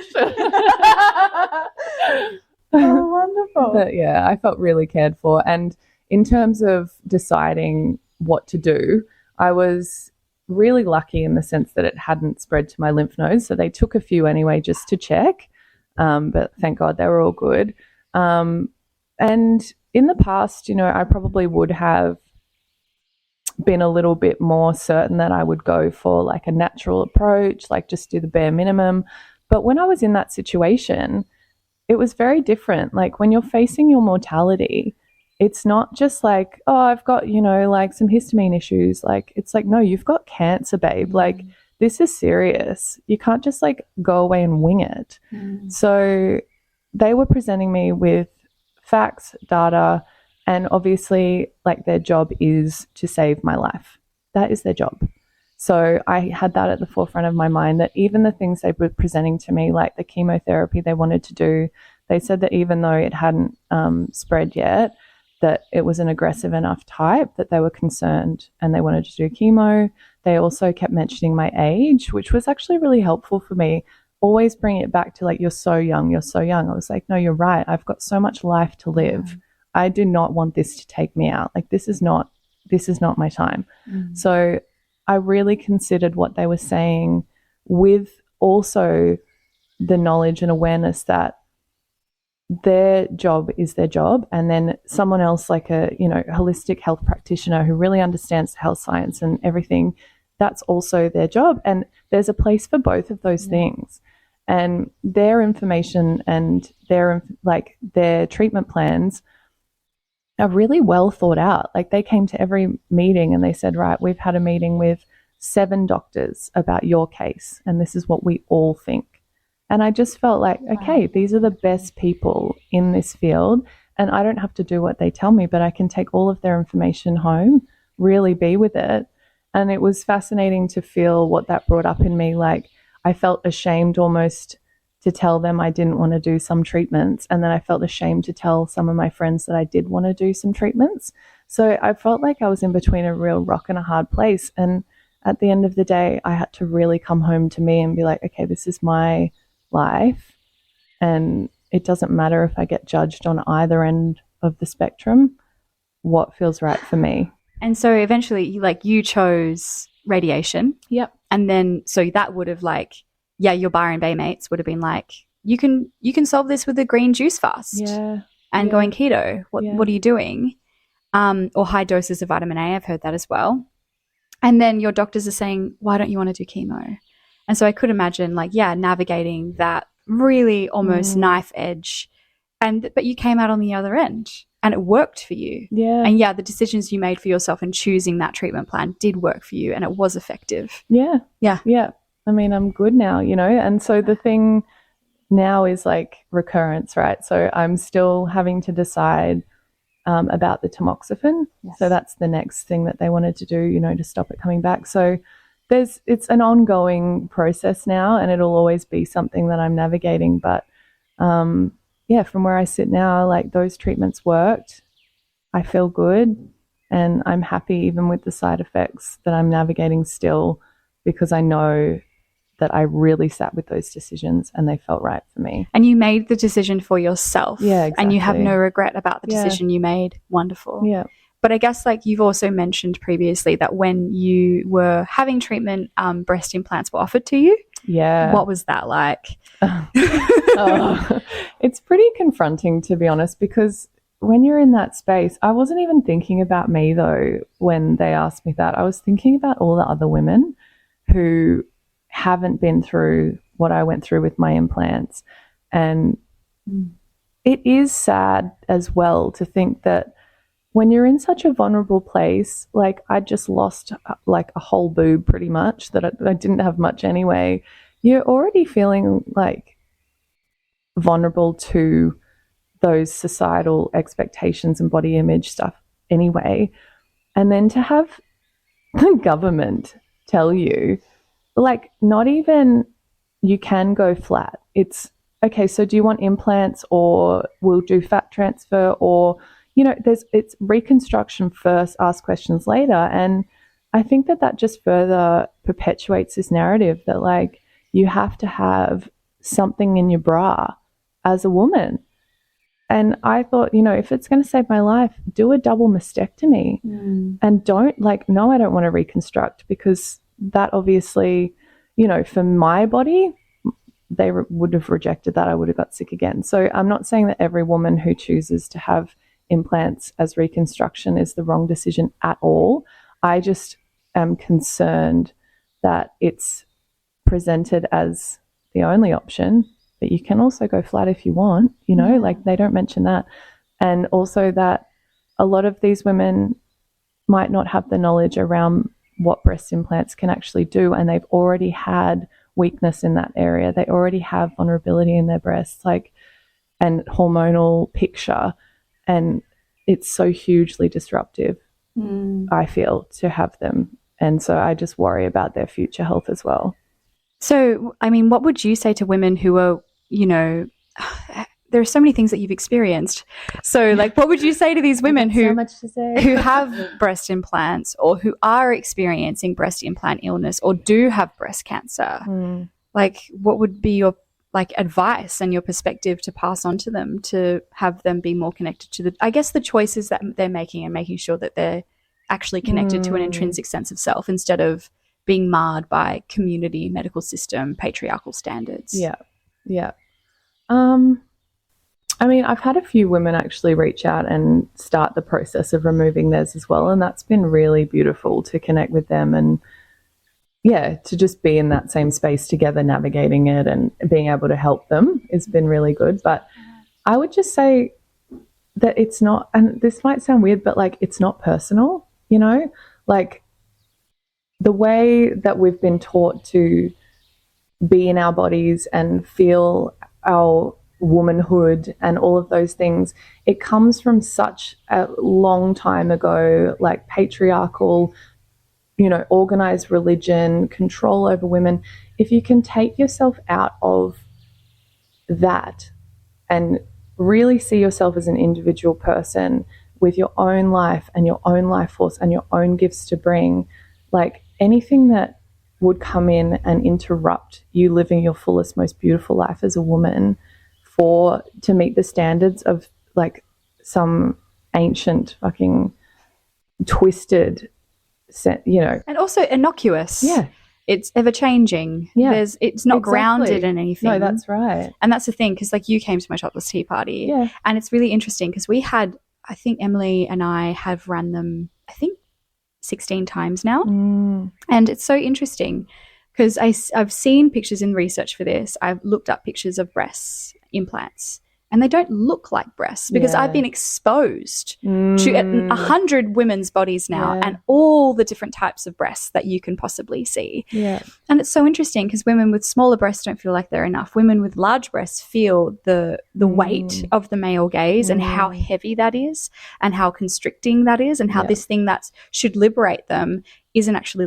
Oh, wonderful.
But yeah, I felt really cared for. And in terms of deciding what to do, I was really lucky in the sense that it hadn't spread to my lymph nodes. So they took a few anyway just to check. But thank God they were all good. And in the past, I probably would have been a little bit more certain that I would go for like a natural approach, like just do the bare minimum. But when I was in that situation, it was very different. Like, when you're facing your mortality, it's not just like, oh, I've got, like some histamine issues. Like, it's like, no, you've got cancer, babe. Like, this is serious. You can't just like go away and wing it. So they were presenting me with facts, data, and obviously like their job is to save my life. That is their job. So I had that at the forefront of my mind, that even the things they were presenting to me, like the chemotherapy they wanted to do, they said that even though it hadn't spread yet, that it was an aggressive enough type that they were concerned and they wanted to do chemo. They also kept mentioning my age, which was actually really helpful for me. Always bring it back to like, you're so young, you're so young. I was like, no, you're right. I've got so much life to live. I do not want this to take me out. Like, this is not my time. So I really considered what they were saying with also the knowledge and awareness that their job is their job, and then someone else like a holistic health practitioner who really understands health science and everything, that's also their job, and there's a place for both of those things. And their information and their treatment plans are really well thought out. Like, they came to every meeting and they said, right, we've had a meeting with 7 doctors about your case, and this is what we all think. And I just felt like, okay, these are the best people in this field, and I don't have to do what they tell me, but I can take all of their information home, really be with it. And it was fascinating to feel what that brought up in me. Like, I felt ashamed almost to tell them I didn't want to do some treatments, and then I felt ashamed to tell some of my friends that I did want to do some treatments. So I felt like I was in between a real rock and a hard place. And at the end of the day, I had to really come home to me and be like, okay, this is my life, and it doesn't matter if I get judged on either end of the spectrum. What feels right for me?
And so eventually you chose radiation.
Yep.
And then so that would have your Byron Bay mates would have been like, you can solve this with a green juice fast.
Yeah.
And going keto. What are you doing? Or high doses of vitamin A. I've heard that as well. And then your doctors are saying, why don't you want to do chemo? And so I could imagine navigating that really almost knife edge. But you came out on the other end and it worked for you.
Yeah.
And the decisions you made for yourself and choosing that treatment plan did work for you, and it was effective.
Yeah.
Yeah.
Yeah. I mean, I'm good now, and so the thing now is recurrence, right? So I'm still having to decide about the tamoxifen. Yes. So that's the next thing that they wanted to do, to stop it coming back. So it's an ongoing process now, and it'll always be something that I'm navigating. But from where I sit now, those treatments worked. I feel good, and I'm happy even with the side effects that I'm navigating still, because I know that I really sat with those decisions and they felt right for me.
And you made the decision for yourself.
Yeah, exactly.
And you have no regret about the decision you made. Wonderful.
Yeah.
But I guess you've also mentioned previously that when you were having treatment, breast implants were offered to you.
Yeah.
What was that like?
It's pretty confronting, to be honest, because when you're in that space, I wasn't even thinking about me though when they asked me that. I was thinking about all the other women who haven't been through what I went through with my implants. And it is sad as well to think that when you're in such a vulnerable place, I just lost a whole boob pretty much, that I didn't have much anyway, you're already feeling vulnerable to those societal expectations and body image stuff anyway. And then to have the government tell you, not even you can go flat. It's, okay, so do you want implants, or we'll do fat transfer, or, it's reconstruction first, ask questions later. And I think that just further perpetuates this narrative that you have to have something in your bra as a woman. And I thought, if it's going to save my life, do a double mastectomy and don't no, I don't want to reconstruct, because that obviously, for my body, they would have rejected that. I would have got sick again. So I'm not saying that every woman who chooses to have implants as reconstruction is the wrong decision at all. I just am concerned that it's presented as the only option, but you can also go flat if you want, they don't mention that. And also that a lot of these women might not have the knowledge around what breast implants can actually do, and they've already had weakness in that area. They already have vulnerability in their breasts, and hormonal picture, and it's so hugely disruptive, I feel, to have them. And so I just worry about their future health as well.
So, I mean, what would you say to women who are, there are so many things that you've experienced. So, what would you say to these women who have breast implants, or who are experiencing breast implant illness, or do have breast cancer? What would be your advice and your perspective to pass on to them, to have them be more connected to the choices that they're making, and making sure that they're actually connected to an intrinsic sense of self, instead of being marred by community, medical system, patriarchal standards.
Yeah. Yeah. I mean, I've had a few women actually reach out and start the process of removing theirs as well, and that's been really beautiful to connect with them and, yeah, to just be in that same space together, navigating it and being able to help them has been really good. But I would just say that it's not, and this might sound weird, but like it's not personal, you know? Like the way that we've been taught to be in our bodies and feel our womanhood and all of those things, it comes from such a long time ago, like patriarchal, you know, organized religion, control over women. If you can take yourself out of that and really see yourself as an individual person with your own life and your own life force and your own gifts to bring, like anything that would come in and interrupt you living your fullest, most beautiful life as a woman to meet the standards of like some ancient fucking twisted, you know.
And also innocuous.
Yeah.
It's ever changing.
Yeah.
It's not grounded in anything.
No, that's right.
And that's the thing, because like you came to my topless tea party.
Yeah.
And it's really interesting because we had, I think Emily and I have run them, I think 16 times now. And it's so interesting because I've seen pictures in research for this. I've looked up pictures of breasts, implants, and they don't look like breasts because I've been exposed to 100 women's bodies now and all the different types of breasts that you can possibly see.
Yeah.
And it's so interesting because women with smaller breasts don't feel like they're enough. Women with large breasts feel the weight of the male gaze and how heavy that is and how constricting that is and how this thing that should liberate them isn't actually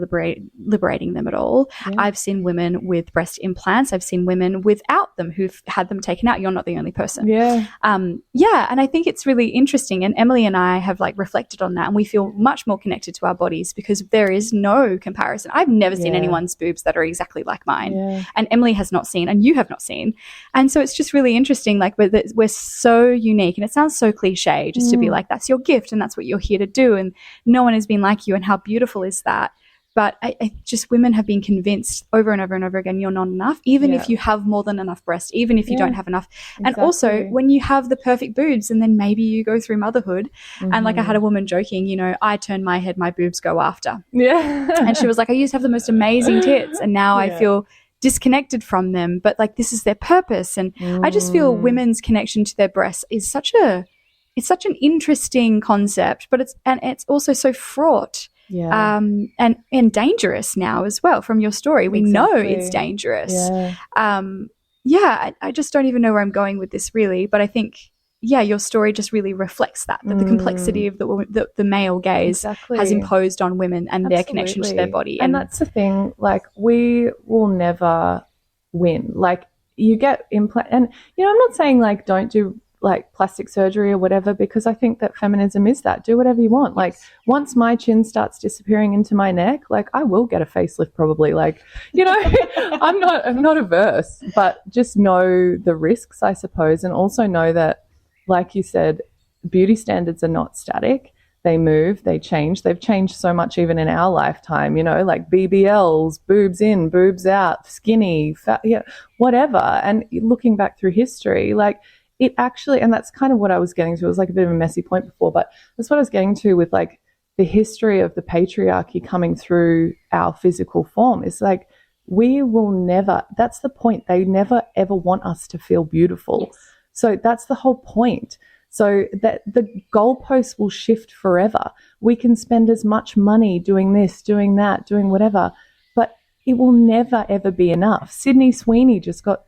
liberating them at all. Yeah. I've seen women with breast implants. I've seen women without them who've had them taken out. You're not the only person.
Yeah.
And I think it's really interesting. And Emily and I have like reflected on that, and we feel much more connected to our bodies because there is no comparison. I've never seen anyone's boobs that are exactly like mine. Yeah. And Emily has not seen, and you have not seen. And so it's just really interesting. Like we're so unique, and it sounds so cliche just to be like, that's your gift and that's what you're here to do. And no one has been like you. And how beautiful is that? But I just, women have been convinced over and over and over again, you're not enough, even if you have more than enough breast, even if you don't have enough. Exactly. And also when you have the perfect boobs and then maybe you go through motherhood and like I had a woman joking, you know, I turn my head, my boobs go after. Yeah. And she was like, I used to have the most amazing tits and now I feel disconnected from them, but like this is their purpose. And I just feel women's connection to their breasts is such an interesting concept, but it's also so fraught. Yeah. And dangerous now as well. From your story, we know it's dangerous. Yeah. I just don't even know where I'm going with this really, but I think, your story just really reflects that the complexity of the male gaze has imposed on women and their connection to their body.
And that's the thing, like we will never win. Like you get implant, and you know, I'm not saying like don't do like plastic surgery or whatever, because I think that feminism is that. Do whatever you want. Like once my chin starts disappearing into my neck, like I will get a facelift probably. Like, you know, I'm not averse, but just know the risks, I suppose, and also know that, like you said, beauty standards are not static. They move, they change. They've changed so much even in our lifetime, you know, like BBLs, boobs in, boobs out, skinny, fat, whatever. And looking back through history, like it actually, and that's kind of what I was getting to. It was like a bit of a messy point before, but that's what I was getting to with like the history of the patriarchy coming through our physical form. Is like we will never, that's the point. They never ever want us to feel beautiful. Yes. So that's the whole point. So that the goalposts will shift forever. We can spend as much money doing this, doing that, doing whatever, but it will never, ever be enough. Sydney Sweeney just got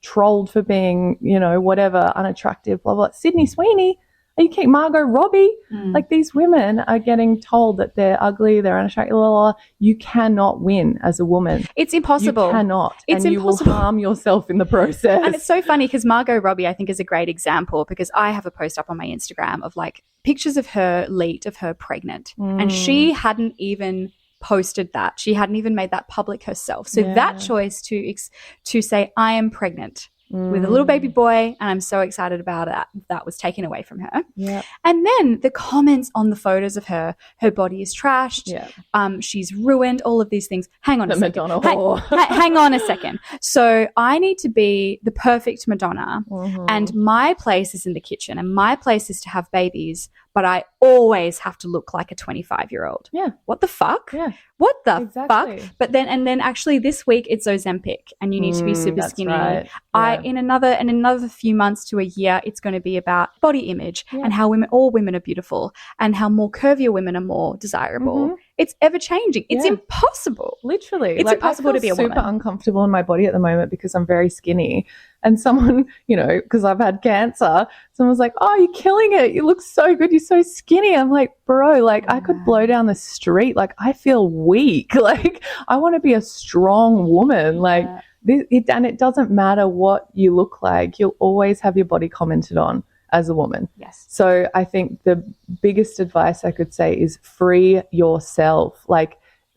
trolled for being, you know, whatever, unattractive, blah, blah. Sydney Sweeney, are you kidding? Margot Robbie? Like these women are getting told that they're ugly, they're unattractive, blah, blah, blah. You cannot win as a woman.
It's impossible.
You cannot.
It's
and
impossible.
You will harm yourself in the process.
And it's so funny because Margot Robbie, I think, is a great example because I have a post up on my Instagram of like pictures of her leaked of her pregnant. And she hadn't even posted that. She hadn't even made that public herself. So that choice to say, I am pregnant, with a little baby boy, and I'm so excited about it. That was taken away from her.
Yeah.
And then the comments on the photos of her body is trashed.
Yeah.
She's ruined, all of these things. Hang on a second.
Madonna whore.
Hang on a second. So I need to be the perfect Madonna, and my place is in the kitchen, and my place is to have babies, but I always have to look like a 25-year-old.
Yeah.
What the fuck?
Yeah.
What the
Exactly.
fuck? But then actually this week it's Ozempic, and you need to be super skinny.
Right. Yeah.
In another few months to a year, it's going to be about body image and how all women are beautiful, and how more curvier women are more desirable. It's ever changing. It's impossible.
Literally.
It's impossible to be a woman.
I'm super uncomfortable in my body at the moment because I'm very skinny. And someone, because I've had cancer, someone's like, oh, you're killing it. You look so good. You're so skinny. I'm like, bro, I could blow down the street. I feel weak. I want to be a strong woman. And it doesn't matter what you look like. You'll always have your body commented on as a woman.
Yes.
So I think the biggest advice I could say is free yourself,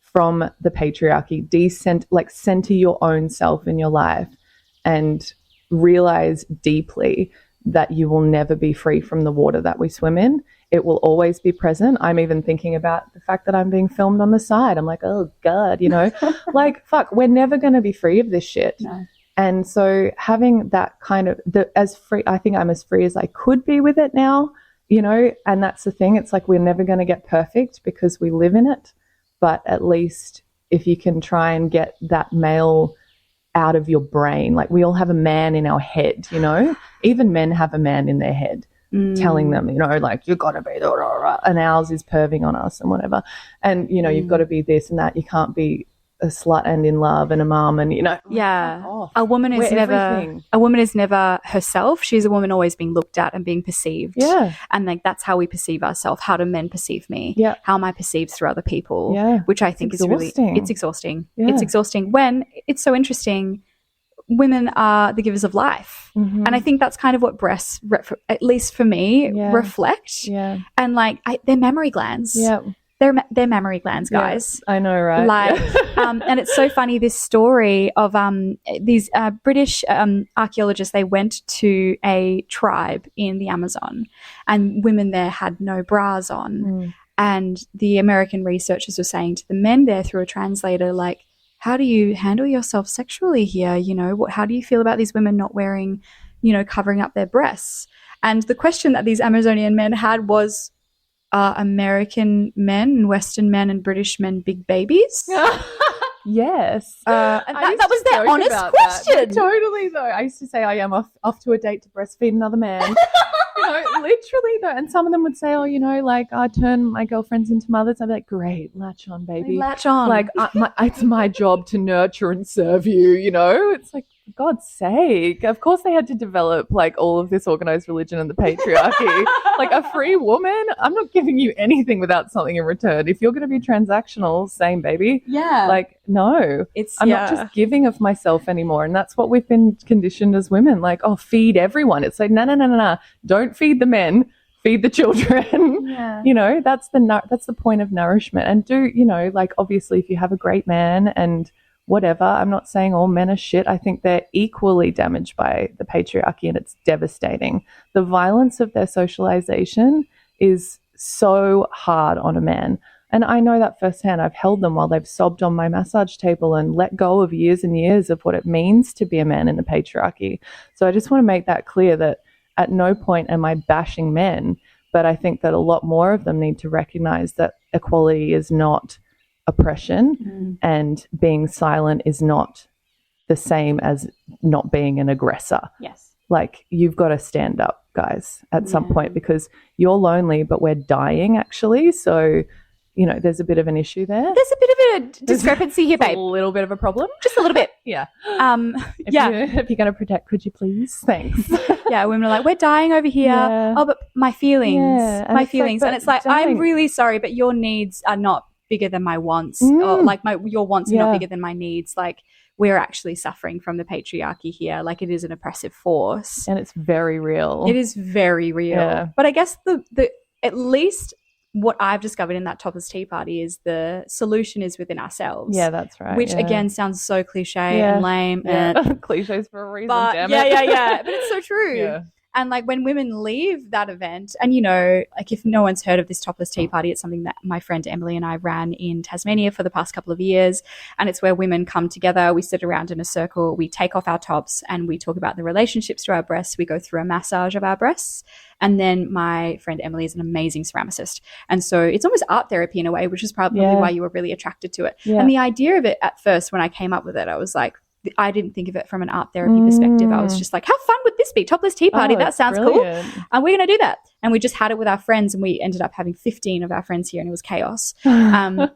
from the patriarchy. Center your own self in your life, and realize deeply that you will never be free from the water that we swim in. It will always be present. I'm even thinking about the fact that I'm being filmed on the side. I'm like, oh God, fuck, we're never going to be free of this shit.
No.
And so having that kind of I think I'm as free as I could be with it now, and that's the thing. It's we're never going to get perfect because we live in it. But at least if you can try and get that male out of your brain, we all have a man in our head, even men have a man in their head telling them, you've got to be, and ours is perving on us and whatever. And, you've got to be this and that. You can't be a slut and in love and a mom and
a woman is never herself. She's a woman always being looked at and being perceived, and that's how we perceive ourselves. How do men perceive me? How am I perceived through other people? Which I think is exhausting. It's exhausting when it's so interesting. Women are the givers of life, and I think that's kind of what breasts, at least for me, reflect. And they're mammary glands. They're mammary glands, guys.
I know, right?
And it's so funny, this story of these British archaeologists. They went to a tribe in the Amazon, and women there had no bras on. And the American researchers were saying to the men there through a translator, how do you handle yourself sexually here? How do you feel about these women not wearing, covering up their breasts? And the question that these Amazonian men had was, American men and Western men and British men big babies?
Yes.
And that was their honest question.
Totally, though. I used to say I am off to a date to breastfeed another man. Literally, though. And some of them would say, I turn my girlfriends into mothers. I'd be like, great, latch on, baby.
Latch on.
It's my job to nurture and serve you, It's for God's sake. Of course they had to develop all of this organized religion and the patriarchy. A free woman, I'm not giving you anything without something in return. If you're going to be transactional, same, baby.
Yeah.
No. I'm not just giving of myself anymore. And that's what we've been conditioned as women. Feed everyone. It's no. Don't feed the men. Feed the children.
Yeah.
That's the point of nourishment. And obviously if you have a great man and whatever, I'm not saying all men are shit. I think they're equally damaged by the patriarchy, and it's devastating. The violence of their socialization is so hard on a man. And I know that firsthand. I've held them while they've sobbed on my massage table and let go of years and years of what it means to be a man in the patriarchy. So I just want to make that clear, that at no point am I bashing men, but I think that a lot more of them need to recognize that equality is not oppression, and being silent is not the same as not being an aggressor.
Yes.
You've got to stand up, guys, at some point, because you're lonely, but we're dying actually. So, there's a bit of an issue there.
There's a bit of a discrepancy here, babe.
A little bit of a problem.
Just a little bit.
Yeah.
If
you're going to protect, could you please? Thanks.
Women are we're dying over here.
Yeah.
Oh, but my feelings.
Yeah.
My feelings. And it's I'm really sorry, but your needs are not bigger than my wants, or your wants are not bigger than my needs. We're actually suffering from the patriarchy here. It is an oppressive force,
and it's very real.
It is very real. But I guess the at least what I've discovered in that topless tea party is the solution is within ourselves.
Yeah, that's right.
Which
yeah.
again sounds so cliche and lame. And
cliches for a reason,
but
damn
yeah,
it.
yeah, yeah. But it's so true.
Yeah.
And like when women leave that event, and you know, like if no one's heard of this topless tea party, it's something that my friend Emily and I ran in Tasmania for the past couple of years. And it's where women come together, we sit around in a circle, we take off our tops and we talk about the relationships to our breasts. We go through a massage of our breasts. And then my friend Emily is an amazing ceramicist. And so it's almost art therapy in a way, which is probably why you were really attracted to it. Yeah. And the idea of it at first, when I came up with it, I was like, I didn't think of it from an art therapy perspective. I was just like, how fun would this be? Topless tea party. That sounds brilliant. Cool. And we're going to do that. And we just had it with our friends, and we ended up having 15 of our friends here, and it was chaos. And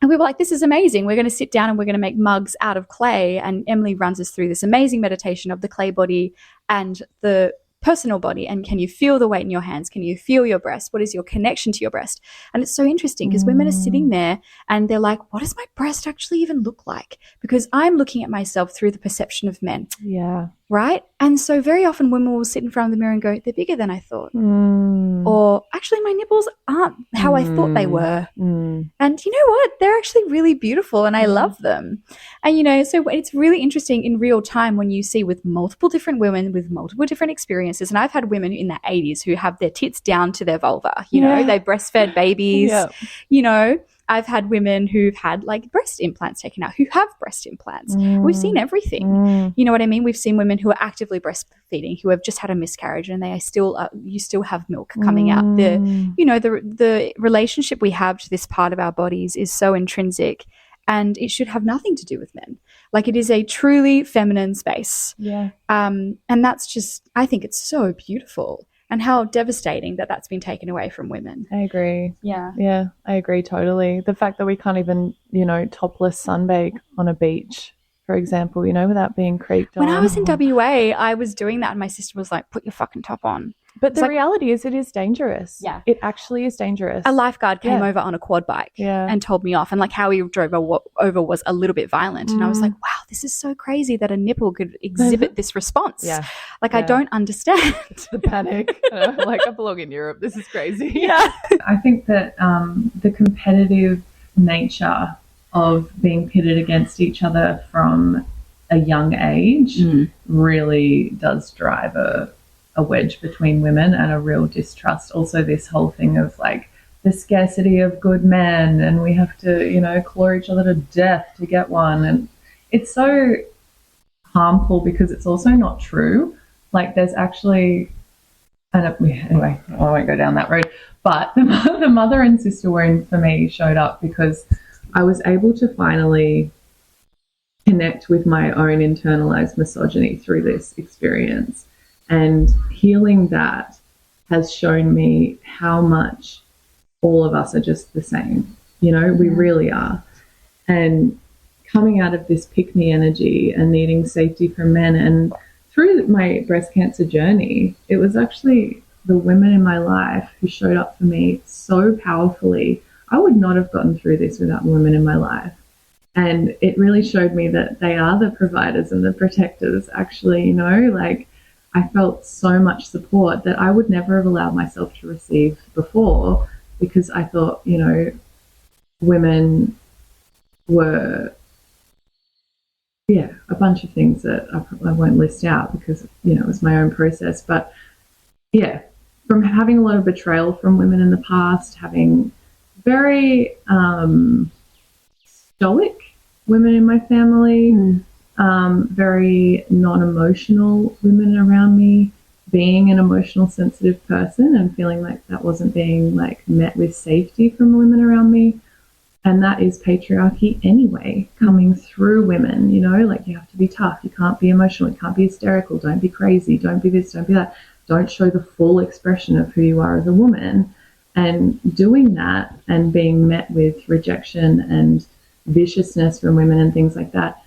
we were like, this is amazing. We're going to sit down and we're going to make mugs out of clay. And Emily runs us through this amazing meditation of the clay body and the personal body. And can you feel the weight in your hands? Can you feel your breast? What is your connection to your breast? And it's so interesting because women are sitting there and they're like, what does my breast actually even look like? Because I'm looking at myself through the perception of men.
Yeah.
Right? And so very often women will sit in front of the mirror and go, they're bigger than I thought. Or actually my nipples aren't how I thought they were. And you know what? They're actually really beautiful and I love them. And, you know, so it's really interesting in real time when you see with multiple different women with multiple different experiences. And I've had women in their 80s who have their tits down to their vulva. You know, they breastfed babies, you know. I've had women who've had like breast implants taken out, who have breast implants. We've seen everything. You know what I mean? We've seen women who are actively breastfeeding, who have just had a miscarriage, and they are still, you still have milk coming out. The relationship we have to this part of our bodies is so intrinsic, and it should have nothing to do with men. Like it is a truly feminine space. Yeah. And that's just, I think it's so beautiful. And how devastating that that's been taken away from women.
I agree.
Yeah.
Yeah, I agree totally. The fact that we can't even, you know, topless sunbake on a beach, for example, you know, without being creeped on.
When I was in WA, I was doing that and my sister was like, put your fucking top on.
But the reality is it is dangerous.
Yeah.
It actually is dangerous.
A lifeguard came over on a quad bike and told me off. And like how he drove over was a little bit violent. And I was like, wow, this is so crazy that a nipple could exhibit this response. Like I don't understand.
The panic. Like I belong in Europe. This is crazy. Yeah. I think that the competitive nature of being pitted against each other from a young age really does drive a wedge between women and a real distrust. Also this whole thing of like the scarcity of good men and we have to, you know, claw each other to death to get one. And it's so harmful because it's also not true. Like there's actually, anyway, I won't go down that road, but the mother and sister wound for me showed up because I was able to finally connect with my own internalized misogyny through this experience. And healing that has shown me how much all of us are just the same. You know, we really are. And coming out of this pick-me energy and needing safety from men, and through my breast cancer journey, it was actually the women in my life who showed up for me so powerfully. I would not have gotten through this without the women in my life. And it really showed me that they are the providers and the protectors, actually, you know, like I felt so much support that I would never have allowed myself to receive before because I thought, you know, women were, a bunch of things that I won't list out because, you know, it was my own process. But, from having a lot of betrayal from women in the past, having very stoic women in my family, very non-emotional women around me, being an emotional sensitive person and feeling like that wasn't being like met with safety from women around me. And that is patriarchy anyway, coming through women, you know, like you have to be tough, you can't be emotional, you can't be hysterical, don't be crazy, don't be this, don't be that, don't show the full expression of who you are as a woman. And doing that and being met with rejection and viciousness from women and things like that,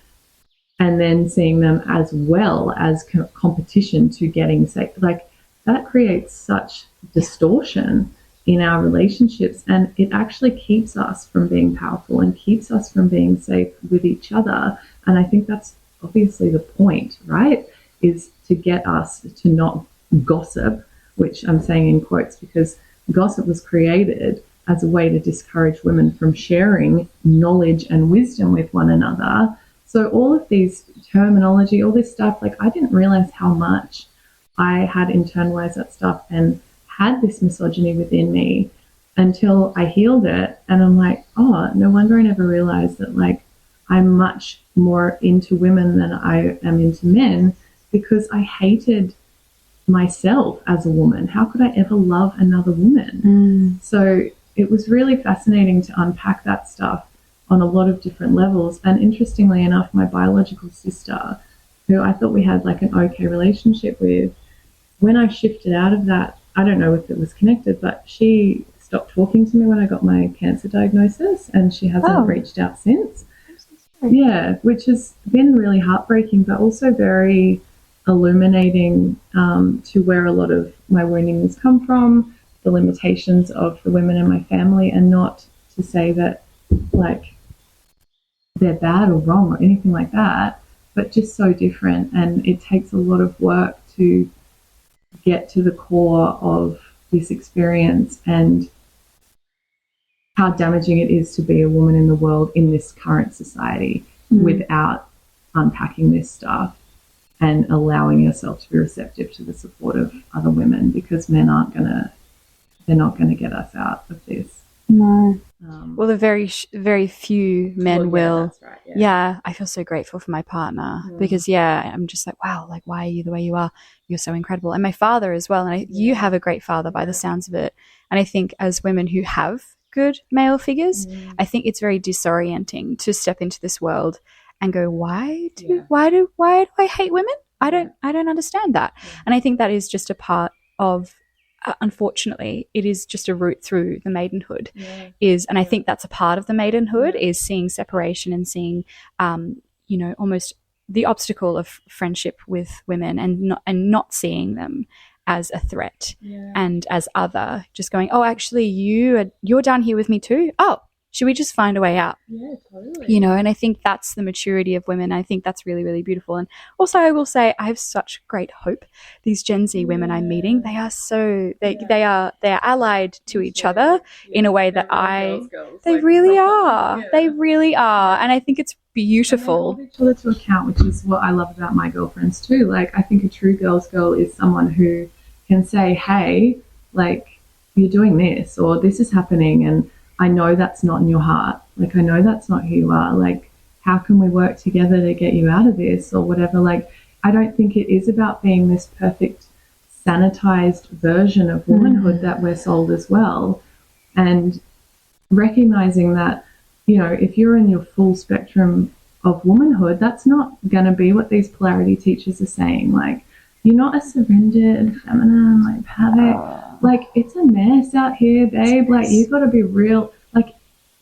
and then seeing them as well as competition to getting safe, like that creates such distortion in our relationships, and it actually keeps us from being powerful and keeps us from being safe with each other. And I think that's obviously the point, right? Is to get us to not gossip, which I'm saying in quotes because gossip was created as a way to discourage women from sharing knowledge and wisdom with one another. So all of these terminology, all this stuff, like I didn't realize how much I had internalized that stuff and had this misogyny within me until I healed it. And I'm like, oh, no wonder I never realized that, like, I'm much more into women than I am into men, because I hated myself as a woman. How could I ever love another woman? So it was really fascinating to unpack that stuff on a lot of different levels. And interestingly enough, my biological sister, who I thought we had like an okay relationship with, when I shifted out of that, I don't know if it was connected, but she stopped talking to me when I got my cancer diagnosis, and she hasn't reached out since. Yeah, which has been really heartbreaking, but also very illuminating to where a lot of my wounding has come from, the limitations of the women in my family, and not to say that like they're bad or wrong or anything like that, but just so different. And it takes a lot of work to get to the core of this experience and how damaging it is to be a woman in the world in this current society without unpacking this stuff and allowing yourself to be receptive to the support of other women, because men they're not gonna get us out of this.
No. Well, the very few men will.
That's right,
yeah, I feel so grateful for my partner because I'm just like, wow, like why are you the way you are? You're so incredible. And my father as well. And you have a great father by the sounds of it. And I think as women who have good male figures, I think it's very disorienting to step into this world and go, why do I hate women? I don't understand that. And I think that is just a part of unfortunately, it is just a route through the maidenhood. And I think that's a part of the maidenhood is seeing separation and seeing, almost the obstacle of friendship with women and not seeing them as a threat and as other. Just going, oh, actually, you're down here with me too. Oh, should we just find a way out?
Yeah, totally.
And I think that's the maturity of women. I think that's really, really beautiful. And also I will say I have such great hope. These Gen Z women I'm meeting, they are they're allied to each other in a way that they really are. They really are. And I think it's beautiful.
And they hold each other to account, which is what I love about my girlfriends too. Like, I think a true girl's girl is someone who can say, hey, like, you're doing this or this is happening, and I know that's not in your heart. Like, I know that's not who you are. Like, how can we work together to get you out of this or whatever? Like, I don't think it is about being this perfect sanitized version of womanhood that we're sold as well. And recognizing that, if you're in your full spectrum of womanhood, that's not going to be what these polarity teachers are saying. Like, you're not a surrendered, feminine, like, havoc. Like, it's a mess out here, babe. Like, you've got to be real. Like,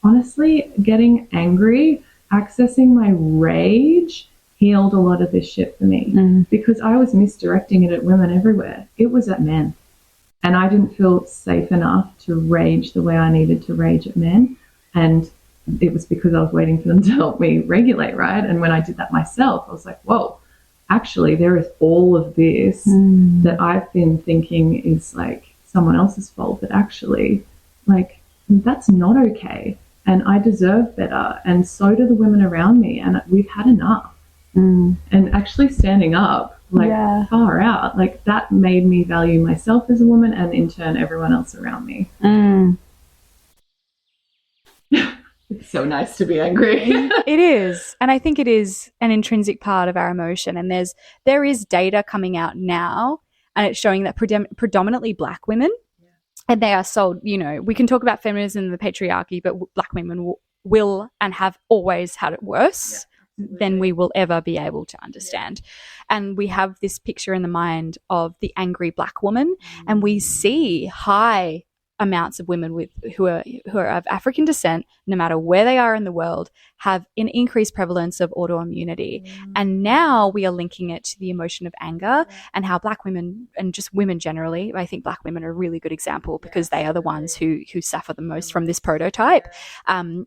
honestly, getting angry, accessing my rage healed a lot of this shit for me because I was misdirecting it at women everywhere. It was at men. And I didn't feel safe enough to rage the way I needed to rage at men. And it was because I was waiting for them to help me regulate, right? And when I did that myself, I was like, whoa, actually, there is all of this that I've been thinking is like someone else's fault, but actually, like, that's not okay. And I deserve better. And so do the women around me. And we've had enough. And actually standing up, like, far out, like, that made me value myself as a woman and in turn everyone else around me. It's so nice to be angry.
It is. And I think it is an intrinsic part of our emotion. And there is data coming out now, and it's showing that predominantly Black women, and they are sold, we can talk about feminism and the patriarchy, but Black women will and have always had it worse than we will ever be able to understand. And we have this picture in the mind of the angry Black woman, and we see high amounts of women who are of African descent, no matter where they are in the world, have an increased prevalence of autoimmunity. And now we are linking it to the emotion of anger and how Black women, and just women generally, I think Black women are a really good example because they are the ones who suffer the most from this prototype,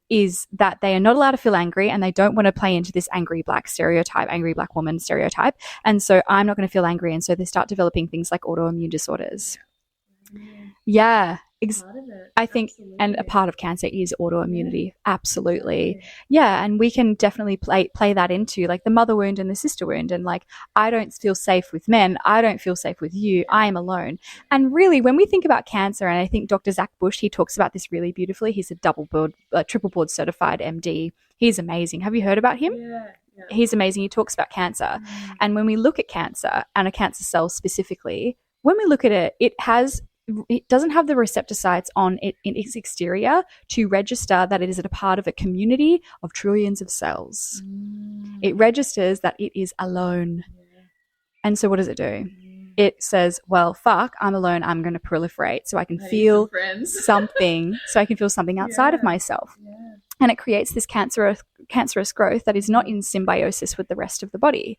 is that they are not allowed to feel angry and they don't want to play into this angry Black stereotype, angry Black woman stereotype. And so I'm not going to feel angry. And so they start developing things like autoimmune disorders. Yeah.
part of it.
I think, and a part of cancer is autoimmunity. Absolutely. Yeah. And we can definitely play that into like the mother wound and the sister wound. And like, I don't feel safe with men. I don't feel safe with you. I am alone. And really, when we think about cancer, and I think Dr. Zach Bush, he talks about this really beautifully. He's a triple board certified MD. He's amazing. Have you heard about him?
Yeah.
He's amazing. He talks about cancer. And when we look at cancer and a cancer cell specifically, when we look at it, it doesn't have the receptor sites on it in its exterior to register that it is a part of a community of trillions of cells. It registers that it is alone. And so what does it do? It says, well, fuck, I'm alone. I'm going to proliferate so I can feel something, outside of myself. And it creates this cancerous growth that is not in symbiosis with the rest of the body.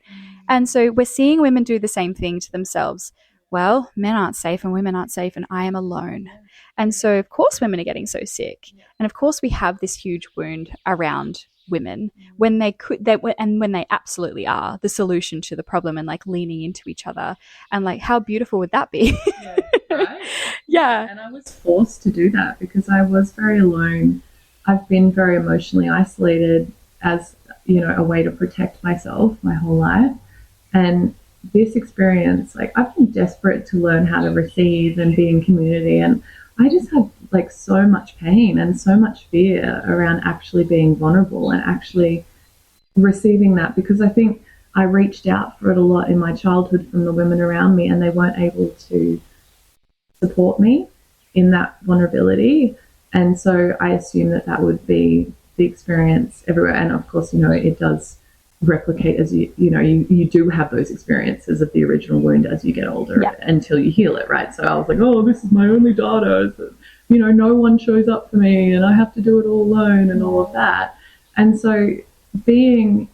And so we're seeing women do the same thing to themselves. Well, men aren't safe and women aren't safe and I am alone. And so, of course, women are getting so sick. And, of course, we have this huge wound around women when when they absolutely are the solution to the problem and, like, leaning into each other. And, like, how beautiful would that be?
Right?
Yeah.
And I was forced to do that because I was very alone. I've been very emotionally isolated as, a way to protect myself my whole life. And this experience, like, I've been desperate to learn how to receive and be in community, and I just had like so much pain and so much fear around actually being vulnerable and actually receiving that, because I think I reached out for it a lot in my childhood from the women around me, and they weren't able to support me in that vulnerability. And so I assumed that would be the experience everywhere. And of course, it does replicate as you do have those experiences of the original wound as you get older until you heal it, right? So I was like, oh, this is my only daughter, so, no one shows up for me and I have to do it all alone and all of that. And so being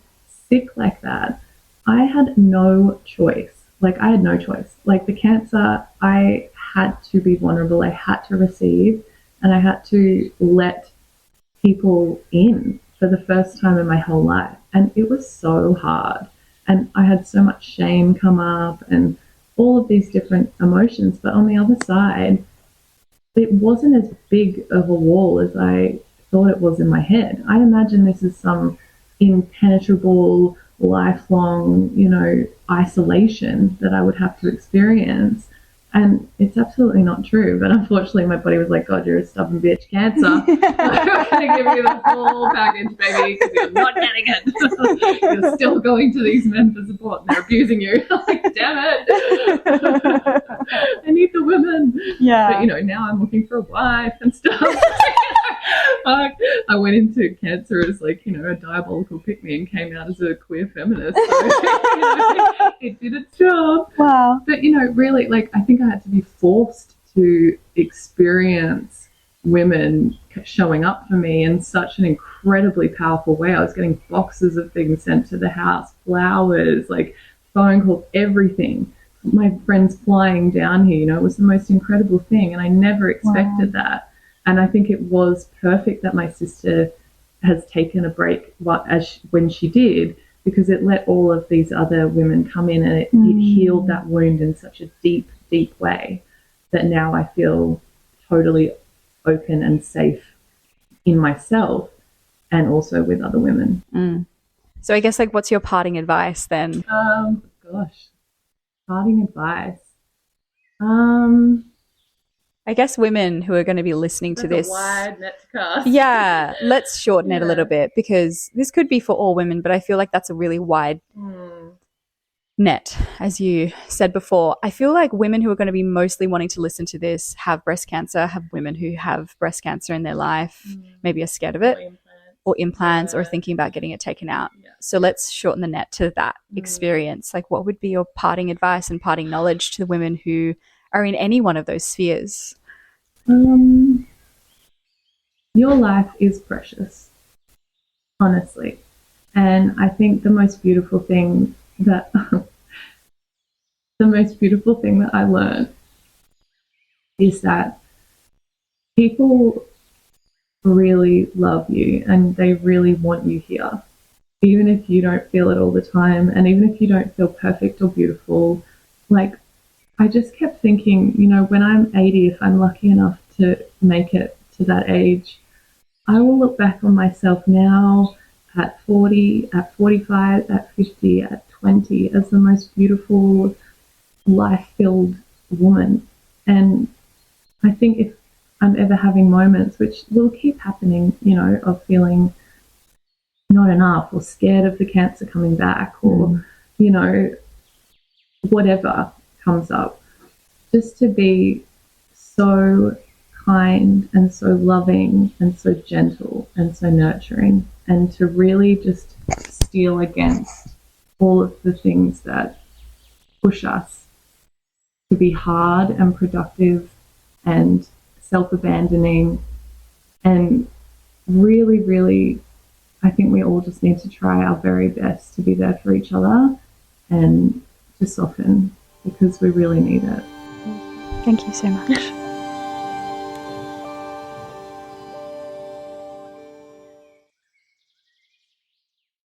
sick like that, I had no choice. Like the cancer, I had to be vulnerable, I had to receive, and I had to let people in for the first time in my whole life. And it was so hard. And I had so much shame come up and all of these different emotions. But on the other side, it wasn't as big of a wall as I thought it was in my head. I imagine this is some impenetrable, lifelong, isolation that I would have to experience. And it's absolutely not true. But unfortunately, my body was like, God, you're a stubborn bitch, cancer. I'm going to give you the full package, baby, because you're not getting it. You're still going to these men for support and they're abusing you. I'm like, damn it. I need the women.
Yeah.
But, now I'm looking for a wife and stuff. I went into cancer as like, a diabolical pick-me and came out as a queer feminist. So, it did its job.
Wow.
But, really, like, I think I had to be forced to experience women showing up for me in such an incredibly powerful way. I was getting boxes of things sent to the house, flowers, like phone calls, everything. My friends flying down here, it was the most incredible thing. And I never expected that. And I think it was perfect that my sister has taken a break when she did, because it let all of these other women come in and it healed that wound in such a deep, deep way that now I feel totally open and safe in myself and also with other women.
So I guess, like, what's your parting advice then?
Parting advice.
I guess women who are going to be listening to this.
A wide net to cast.
Yeah, let's shorten it a little bit, because this could be for all women, but I feel like that's a really wide net, as you said before. I feel like women who are going to be mostly wanting to listen to this have breast cancer, have women who have breast cancer in their life, maybe are scared of it, or implants, or thinking about getting it taken out. Yeah. So let's shorten the net to that experience. Like, what would be your parting advice and parting knowledge to the women who are in any one of those spheres?
Your life is precious, honestly. And I think the most beautiful thing that I learned is that people really love you and they really want you here, even if you don't feel it all the time, and even if you don't feel perfect or beautiful. Like, I just kept thinking, when I'm 80, if I'm lucky enough to make it to that age, I will look back on myself now at 40, at 45, at 50, at 20 as the most beautiful, life-filled woman. And I think if I'm ever having moments, which will keep happening, you know, of feeling not enough or scared of the cancer coming back or, you know, whatever comes up, just to be so kind and so loving and so gentle and so nurturing, and to really just steel against all of the things that push us to be hard and productive and self-abandoning. And really, really, I think we all just need to try our very best to be there for each other and to soften, because we really need it.
Thank you so much.